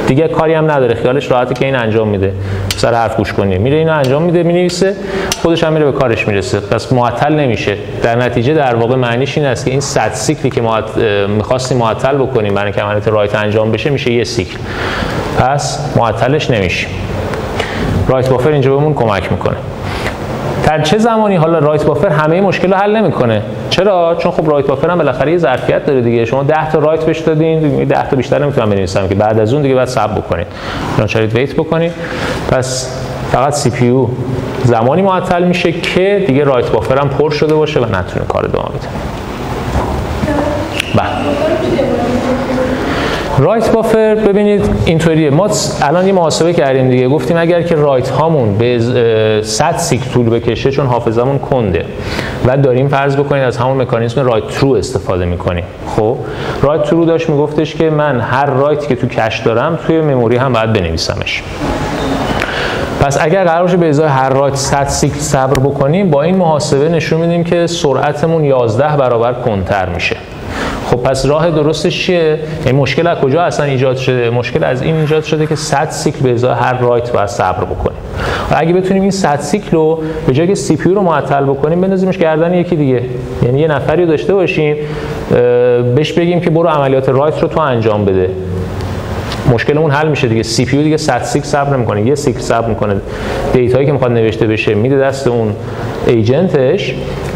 دیگه کاری هم نداره، خیالش راحته که این انجام میده. سر حرف گوش کنید. میره اینو انجام میده، مینویسه، خودش هم میره به کارش میرسه. پس معطل نمیشه. در نتیجه در واقع معنیش این است که این 100 سیکلی که ما می‌خواستیم معطل بکنیم برای اینکه عملیات رایت انجام بشه میشه یه سیکل. پس معطلش نمیشه. رایت بافر اینجا بهمون کمک میکنه. در چه زمانی حالا رایت بافر همه مشکل رو حل نمیکنه؟ چرا؟ چون خب رایت بافر هم بالاخره یه ظرفیت داره دیگه. شما 10 تا رایت بهش دادین، 10 تا بیشتر نمیتونم بنویسم که بعد از اون دیگه باید صبر بکنید. چنانچه ویت بکنید. پس فقط CPU زمانی معطل میشه که دیگه رایت بافر هم پر شده باشه و نتونه کار ادامه بده. رایت بافر ببینید اینطوریه. ما الان یه محاسبه کردیم دیگه، گفتیم اگر که رایت هامون به 100 سیکل طول بکشه چون حافظمون کنده و داریم فرض بکنید از همون مکانیزم رایت ترو استفاده میکنیم. خب رایت ترو داشت میگفتش که من هر رایتی که تو کش دارم توی مموری هم باید بنویسمش. پس اگر قرار باشه به ازای هر رایت 100 سیکل صبر بکنیم، با این محاسبه نشون میدیم که سرعتمون 11 برابر کندتر میشه. خب پس راه درستش چیه؟ این مشکل از کجا اصلا ایجاد شده؟ مشکل از این ایجاد شده که 100 سیکل به ازای هر رایت باید صبر بکنیم. و اگه بتونیم این 100 سیکل رو به جای که CPU رو معطل بکنیم بندازیمش گردن یکی دیگه، یعنی یه نفری رو داشته باشیم بهش بگیم که برو عملیات رایت رو تو انجام بده. مشکلمون حل میشه دیگه. سی پی یو دیگه 100 سیک صبر نمیکنه، یه سیک صبر میکنه، دیتایی که میخواد نوشته بشه میده دست اون ایجنتش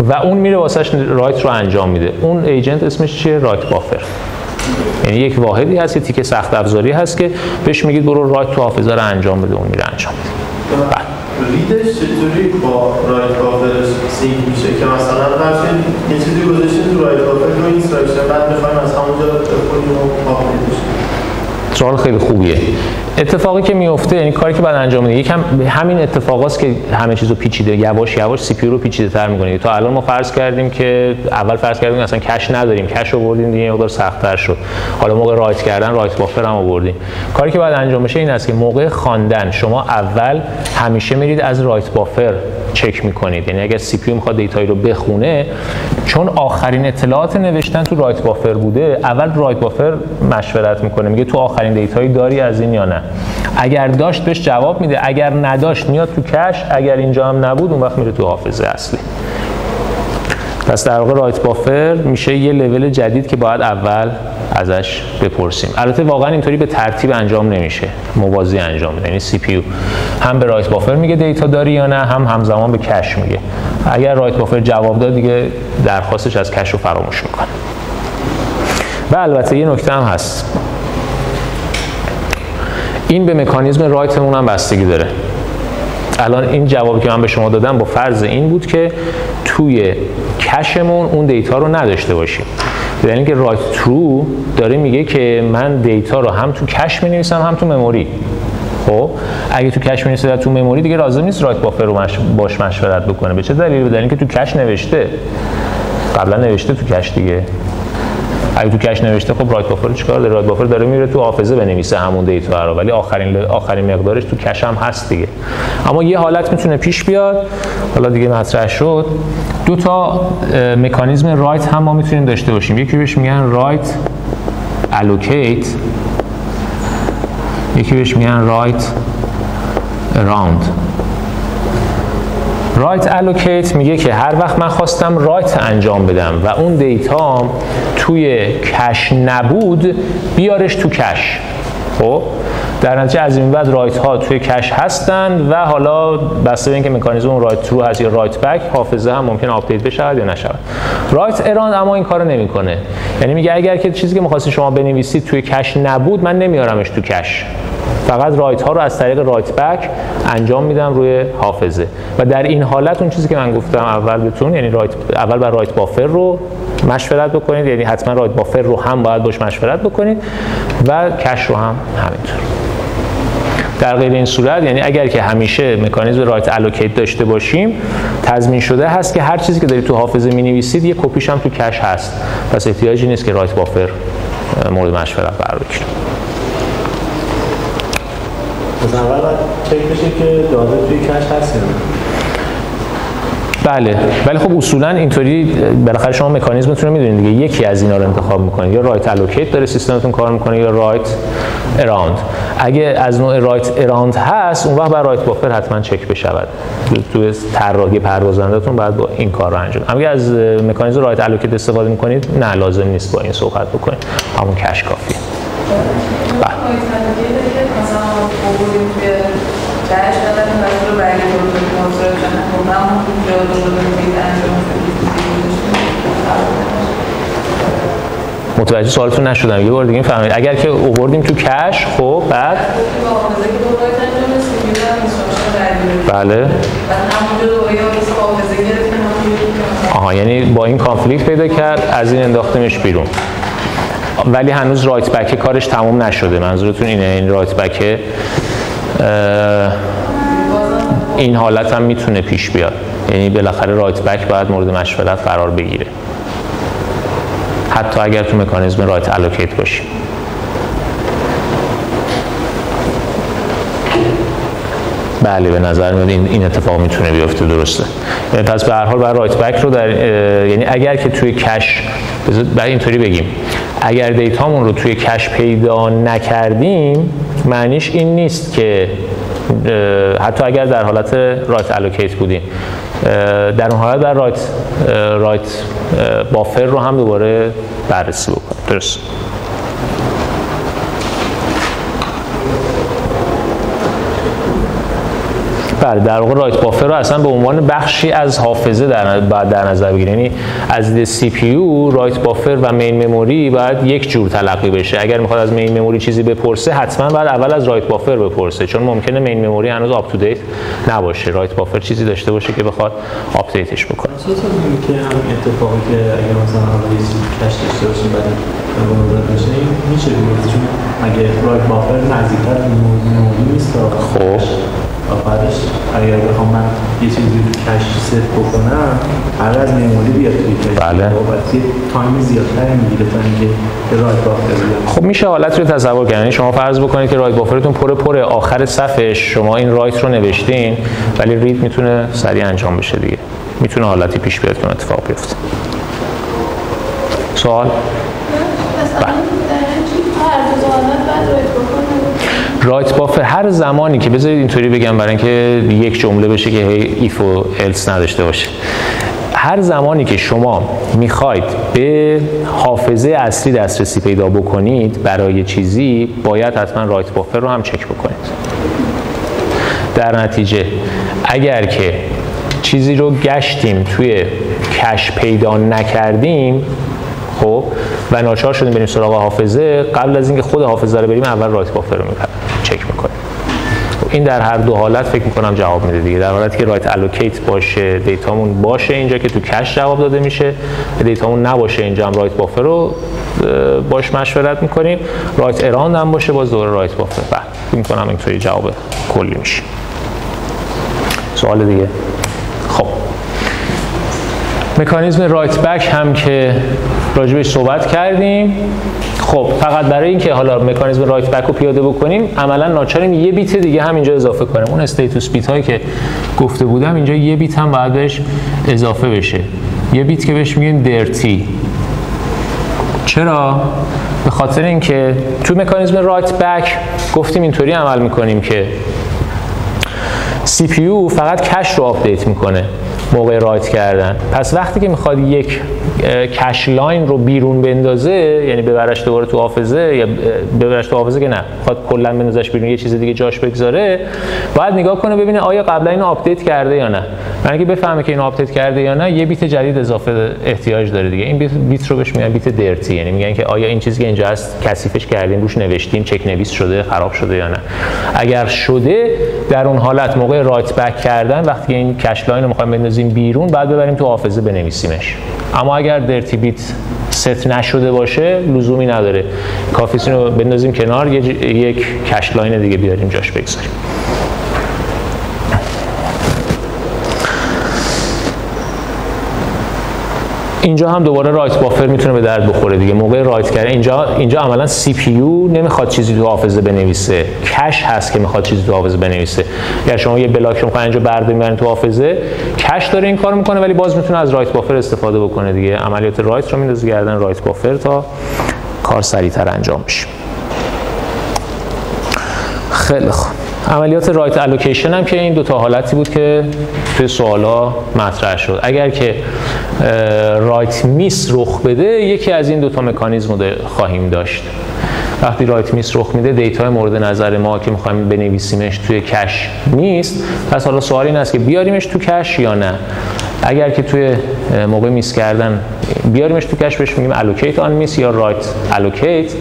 و اون میره واسش رایت رو انجام میده. اون ایجنت اسمش چیه؟ رایت بافر. یعنی یک واحدی هست، یه تیکه سخت افزاری هست که بهش میگید برو رایت تو حافظه رو انجام بده، اون میره انجام بده. ریدش چطوری با رایت بافرش سینک میشه که مثلا هر یه چیزی گذاشتین تو رایت بافر رو اینستراکشن بعد میخوایم از همونجا بکنیم و کاپی بشه؟ سوال خیلی خوبیه. اتفاقی که میفته، یعنی کاری که بعد انجام میده، یکم همین اتفاقاست که همه چیزو پیچیده، یواش یواش سی پی یو رو پیچیده‌تر می‌کنه. تا الان ما فرض کردیم که اول فرض کردیم اصلا کش نداریم، کش آوردیم دیگه، یه مقدار سخت‌تر شد. حالا موقع رایت کردن رایت بافر هم آوردیم. کاری که بعد انجام بشه این است که موقع خواندن شما اول همیشه میرید از رایت بافر چک می‌کنید. یعنی اگر سی پی یو می‌خواد دیتایی رو بخونه، چون آخرین اطلاعات نوشتن تو رایت بافر بوده، اول رایت بافر مشورت می‌کنه، میگه تو آخرین دیتایی داری از این یا نه. اگر داشت بهش جواب میده، اگر نداشت میاد تو کش، اگر اینجا هم نبود اون وقت میره تو حافظه اصلی. پس در واقع رایت بافر میشه یه لول جدید که باید اول ازش بپرسیم. البته واقعا اینطوری به ترتیب انجام نمیشه، موازی انجام میده. یعنی سی پی یو هم به رایت بافر میگه دیتا داری یا نه، هم همزمان به کش میگه. اگر رایت بافر جواب داد دیگه درخواستش از کش رو فراموش میکنه. و البته یه نکته هم هست، این به مکانیزم رایتمون هم بستگی داره. الان این جوابی که من به شما دادم با فرض این بود که توی کشمون اون دیتا رو نداشته باشیم. یعنی که رایت ترو داره میگه که من دیتا رو هم تو کش می‌نویسم هم تو مموری. خب اگه تو کش می‌نویسه تو مموری دیگه لازم نیست رایت بافر رو باش مشورت بکنه. به چه دلیلی؟ به دلیلی که تو کش نوشته، قبلا نوشته تو کش دیگه. اگه تو کش نوشته خب رایت بافر چیکار داره؟ رایت بافر داره میره تو حافظه بنویسه همون دیتا رو، ولی آخرین مقدارش تو کش هم هست دیگه. اما یه حالت میتونه پیش بیاد، حالا دیگه مطرح شد، دو تا مکانیزم رایت هم ما میتونیم داشته باشیم. یکی بهش میگن رایت الوکیت، یکی بهش میگن رایت اراوند. رایت الوکیت میگه که هر وقت من خواستم رایت انجام بدم و اون دیتام توی کش نبود، بیارش تو کش. خب در نتیجه از این بعد رایت ها توی کش هستن و حالا بسته به اینکه مکانیزم اون رایت ترو هست یا رایت بک، حافظه هم ممکنه آپدیت بشه یا نشود. رایت اراوند اما این کارو نمیکنه. یعنی میگه اگر که چیزی که می‌خواستید شما بنویسید توی کش نبود، من نمیارمش تو کش، فقط رایت ها رو از طریق رایت بک انجام میدم روی حافظه. و در این حالت اون چیزی که من گفتم اول بهتون، یعنی اول بر رایت بافر رو مشورت بکنید، یعنی حتما رایت بافر رو هم باید باش مشورت بکنید و کش رو هم همینطور. در غیر این صورت، یعنی اگر که همیشه مکانیزم رایت الوکیت داشته باشیم، تضمین شده هست که هر چیزی که دارید تو حافظه می‌نویسید یه کپیش هم تو کش هست، پس احتیاجی نیست که رایت بافر مورد مشورت قرار بگیره. از اول باید چک بشه که داده توی کش هست یا نه. بله، ولی خب اصولا اینطوری بالاخره شما مکانیزمتون رو میدونید دیگه، یکی از اینا رو انتخاب میکنید، یا رایت الوکیت داره سیستمتون کار میکنه یا رایت اراوند. اگه از نوع رایت اراوند هست، اون وقت باید رایت بافر حتما چک بشود. تو طراحی پردازنده‌تون باید با این کار رو انجام. اگه از مکانیزم رایت الوکیت استفاده میکنید، نه لازم نیست با این صحبت بکنید، همون کش کافیه. متوجه سوالتون نشدم، یه بار دیگه فهمید. اگر که آوردیم تو کش، خب بعد بله آها، یعنی با این کانفلیکت پیدا کرد، از این انداختیمش بیرون، ولی هنوز رایت بک کارش تموم نشده. منظورتون اینه این رایت بک این حالت هم میتونه پیش بیاد، یعنی بالاخره رایت بک باید مورد مشورت قرار بگیره، حتی اگر تو مکانیزم رایت الوکیت باشیم. بله به نظر میاد این اتفاق میتونه بیفته، درسته. پس به هر حال باید رایت بک رو یعنی اگر که توی کش، باید اینطوری بگیم، اگر دیتامون رو توی کش پیدا نکردیم، معنیش این نیست که حتی اگر در حالت رایت الوکیت بودیم، در اون حالت در رایت بافر رو هم دوباره بررسی بکنیم. درست. بله در واقع رایت بافر رو اصلا به عنوان بخشی از حافظه باید در نظر بگیریم. یعنی از دید سی پی یو رایت بافر و مین مموری باید یک جور تلقی بشه. اگر میخواد از مین مموری چیزی بپرسه حتما باید اول از رایت بافر بپرسه، چون ممکنه مین مموری هنوز آپ تو دیت نباشه، رایت بافر چیزی داشته باشه که بخواد آپدیتش بکنه. اساساً که هم اتفاقی که اگه مثلا یه چیزی کش داشته باشیم بعد مورد بشه میشه بود، چون اگه رایت بافر نزدیکتر به مموری نیست تا خب بعدش اگر بخوام من یه چیزی تو کش ست بکنم هر از مموری بیاد توی کش، بله وقتی تایم زیادتری میگیره تا اینکه رایت بافر بیاد. خب میشه حالت رو تصور کنید. شما فرض بکنید که رایت بافرتون پر آخر صفش شما این رایت رو نوشتین ولی رید میتونه سریع انجام بشه دیگه، میتونه حالتی پیش بیاد که اتفاق بیفته. سوال؟ رایت بافر هر زمانی که بذارید اینطوری بگم برای اینکه یک جمله بشه که هی ایف و الس نداشته باشه، هر زمانی که شما میخواید به حافظه اصلی دسترسی پیدا بکنید برای چیزی باید حتما رایت بافر رو هم چک بکنید. در نتیجه اگر که چیزی رو گشتیم توی کش پیدا نکردیم خب و ناچار شدیم بریم سراغ حافظه، قبل از اینکه خود حافظه رو بریم اول رایت بافر رو چک میکنیم. این در هر دو حالت فکر میکنم جواب میده دیگه. در حالتی که رایت الوکیت باشه دیتامون باشه اینجا که تو کش جواب داده میشه، دیتامون نباشه اینجا هم رایت بافر رو باش مشورت میکنیم. رایت اراند هم باشه باز دوباره رایت بافر. فکر میکنم اینطوری جواب کلی میشه. سوال دیگه؟ خب مکانیزم رایت بک هم که راجبش صحبت کردیم. خب فقط برای اینکه حالا مکانیزم رایت بک رو پیاده بکنیم عملا ناچاریم یه بیت دیگه هم اینجا اضافه کنیم. اون استیتوس بیت هایی که گفته بودم اینجا یه بیت هم باید بهش اضافه بشه، یه بیت که بهش میگن درتی. چرا؟ به خاطر اینکه تو مکانیزم رایت بک گفتیم اینطوری عمل میکنیم که سی پی یو فقط کش رو آپدیت میکنه موقع رایت کردن. پس وقتی که میخواد یک کش لاین رو بیرون بندازه، یعنی ببرش دوباره تو حافظه، یا ببرش تو حافظه که نه، میخواد کلا بندازش بیرون یه چیز دیگه جاش بگذاره، باید نگاه کنه ببینه آیا قبلا اینو آپدیت کرده یا نه. برای اینکه بفهمه که اینو آپدیت کرده یا نه یه بیت جدید اضافه احتیاج داره دیگه. این بیت رو بهش میگن بیت درتی، یعنی میگن که آیا این چیزی که اینجا هست کثیفش کردیم، روش نوشتیم، چک نویس شده، خراب شده یا نه. اگر شده در اون حالت موقع رایت بک کردن وقتی این کش لاین رو میخوایم بندازیم بیرون بعد ببریم تو حافظه بنویسیمش. اما اگر درتی بیت ست نشده باشه لزومی نداره، کافیه اینو بندازیم کنار، یک کش لاین دیگه بیاریم جاش بگذاریم. اینجا هم دوباره رایت بافر میتونه به درد بخوره دیگه. موقع رایت کردن اینجا عملا سی پی یو نمیخواد چیزی تو حافظه بنویسه، کش هست که میخواد چیزی تو حافظه بنویسه. اگر شما یه بلاک رو میخواین اینجا بردارین تو حافظه، کش داره این کارو میکنه ولی باز میتونه از رایت بافر استفاده بکنه دیگه. عملیات رایت رو میندازه گردن رایت بافر تا کار سریعتر انجام بشه. خیلی خوب. عملیات رایت الوکیشن هم که این دو تا حالتی بود که توی سوالا مطرح شد. اگر که رایت میس رخ بده یکی از این دو تا مکانیزم رو خواهیم داشت. وقتی رایت میس رخ میده دیتای مورد نظر ما که میخوایم بنویسیمش توی کش نیست، پس حالا سوال این است که بیاریمش تو کش یا نه. اگر که توی موقع میس کردن بیاریمش تو کش بهش میگیم allocate on miss یا رایت allocate،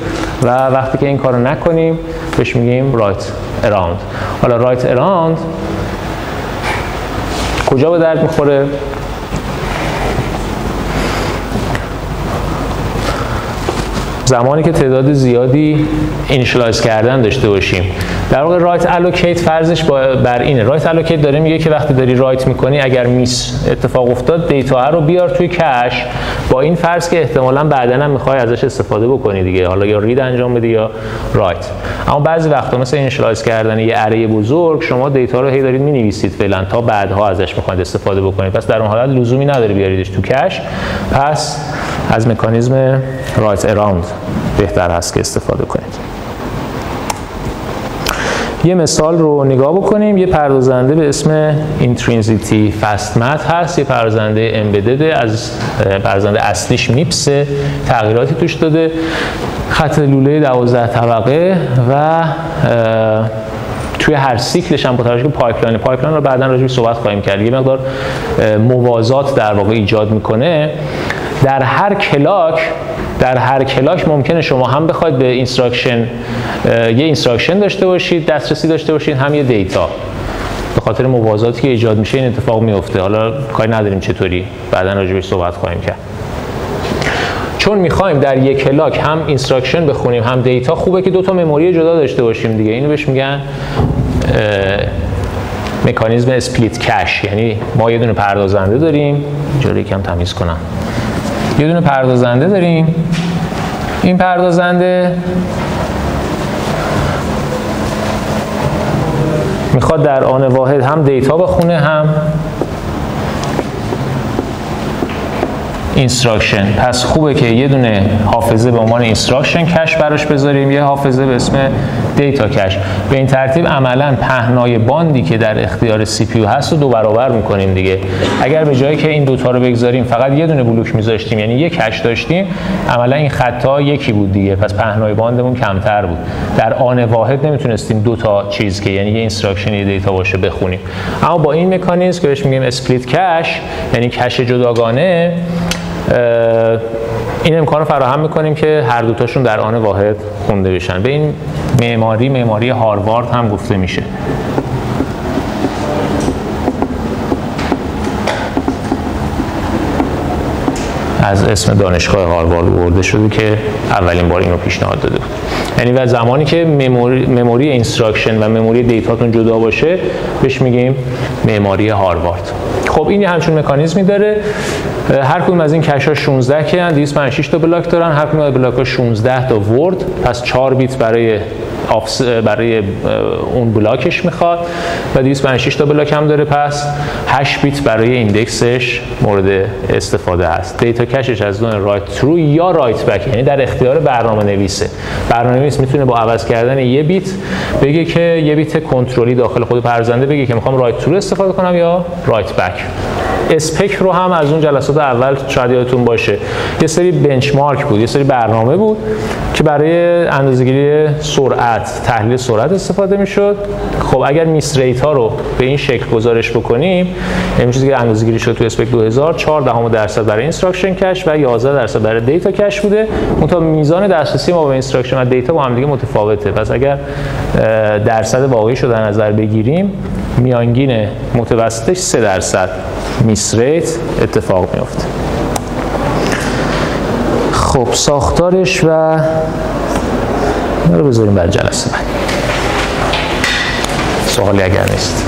و وقتی که این کارو نکنیم بهش میگیم رایت around. حالا رایت around کجا به درد میخوره؟ زمانی که تعداد زیادی اینیشیالایز کردن داشته باشیم. در واقع رایت الوکیت فرضش بر اینه. رایت الوکیت داره میگه که وقتی داری رایت میکنی اگر میس اتفاق افتاد دیتا رو بیار توی کش، با این فرض که احتمالاً بعداً هم میخوای ازش استفاده بکنی دیگه، حالا یا رید انجام بدی یا رایت. اما بعضی وقتا مثل اینیشیالایز کردن یه اره بزرگ شما دیتا رو هی دارید مینویسید فعلا تا بعدها ازش میخواید استفاده بکنید، پس در اون حالت لزومی نداره بیاریدش تو کش. پس از مکانیزم رایت اراوند بهتر هست که استفاده کنید. یه مثال رو نگاه بکنیم. یه پردازنده به اسم اینترینزیتی فستمت هست، یه پردازنده امبدد، از پردازنده اصلیش میپس، تغییراتی توش داده، خط لوله 12 طبقه و توی هر سیکلش هم با توجه به پایپلاین رو بعداً راجع بهش صحبت خواهیم کرد، یه مقدار موازات در واقع ایجاد میکنه. در هر کلاک ممکنه شما هم بخواید به اینستراکشن یه اینستراکشن داشته باشید، دسترسی داشته باشید، هم یه دیتا. به خاطر موازاتی که ایجاد میشه این اتفاق میفته. حالا کاری نداریم چطوری، بعداً راجع بهش صحبت خواهیم کرد. چون میخوایم در یک کلاک هم اینستراکشن بخونیم هم دیتا، خوبه که دو تا مموری جدا داشته باشیم دیگه. اینو بهش میگن مکانیزم اسپلیت کش. یعنی ما یه دونه پردازنده داریم، جلوی یکم تمیز کنم، یه دونه پردازنده داریم، این پردازنده میخواد در آن واحد هم دیتا بخونه هم اینستراکشن. پس خوبه که یه دونه حافظه به عنوان اینستراکشن کش براش بذاریم، یه حافظه به اسم دیتا کش. به این ترتیب عملاً پهنای باندی که در اختیار سی پی یو هست رو 2 برابر میکنیم دیگه. اگر به جایی که این دوتا رو بگذاریم فقط یه دونه بلوک میذاشتیم، یعنی یک کش داشتیم، عملاً این خطا یکی بود دیگه، پس پهنای باندمون کمتر بود. در آن واحد نمیتونستیم 2 تا چیز که یعنی یه اینستراکشن یه دیتا باشه بخونیم. اما با این مکانیزم که بهش میگیم اسپلیت کش، یعنی کش جداگانه، این امکان رو فراهم میکنیم که هر دوتاشون در آن واحد خونده بشن. به این معماری هاروارد هم گفته میشه. از اسم دانشگاه هاروارد برده شده که اولین بار اینو پیشنهاد داده بود. یعنی و زمانی که مموری اینستراکشن و مموری دیتاتون جدا باشه بهش میگیم معماری هاروارد. خب این همچون مکانیزمی داره. هر کدوم از این کش ها 16 که 256 تا بلاک دارن، هر کدوم از بلاک ها 16 تا ورد، پس 4 بیت برای اون بلاکش میخواد و 256 تا بلاک هم داره، پس 8 بیت برای ایندکسش مورد استفاده است. دیتا کشش از نوع رایت ترو یا رایت بک، یعنی در اختیار برنامه‌نویسه. برنامه‌نویس میتونه با عوض کردن یه بیت بگه که یه بیت کنترلی داخل خود پردازنده بگه که میخوام رایت ترو استفاده کنم یا رایت بک. اسپک رو هم از اون جلسات اول شاید یادتون باشه یه سری بنچمارک بود، یه سری برنامه بود که برای اندازه‌گیری سرعت، تحلیل سرعت استفاده میشد. خب اگر میس ریت ها رو به این شکل گزارش بکنیم، این چیزی که اندازه‌گیری شد تو اسپک 2000 4% برای اینستراکشن کش و 11% برای دیتا کش بوده. منتها میزان دسترسی ما به اینستراکشن و دیتا با هم دیگه متفاوته. پس اگر درصد واقعی رو در نظر بگیریم، میانگین متوسطش 3% میس ریت اتفاق میفته. خب ساختارش و رو بذاریم بعد جلسه بعد. سوالی اگر نیست.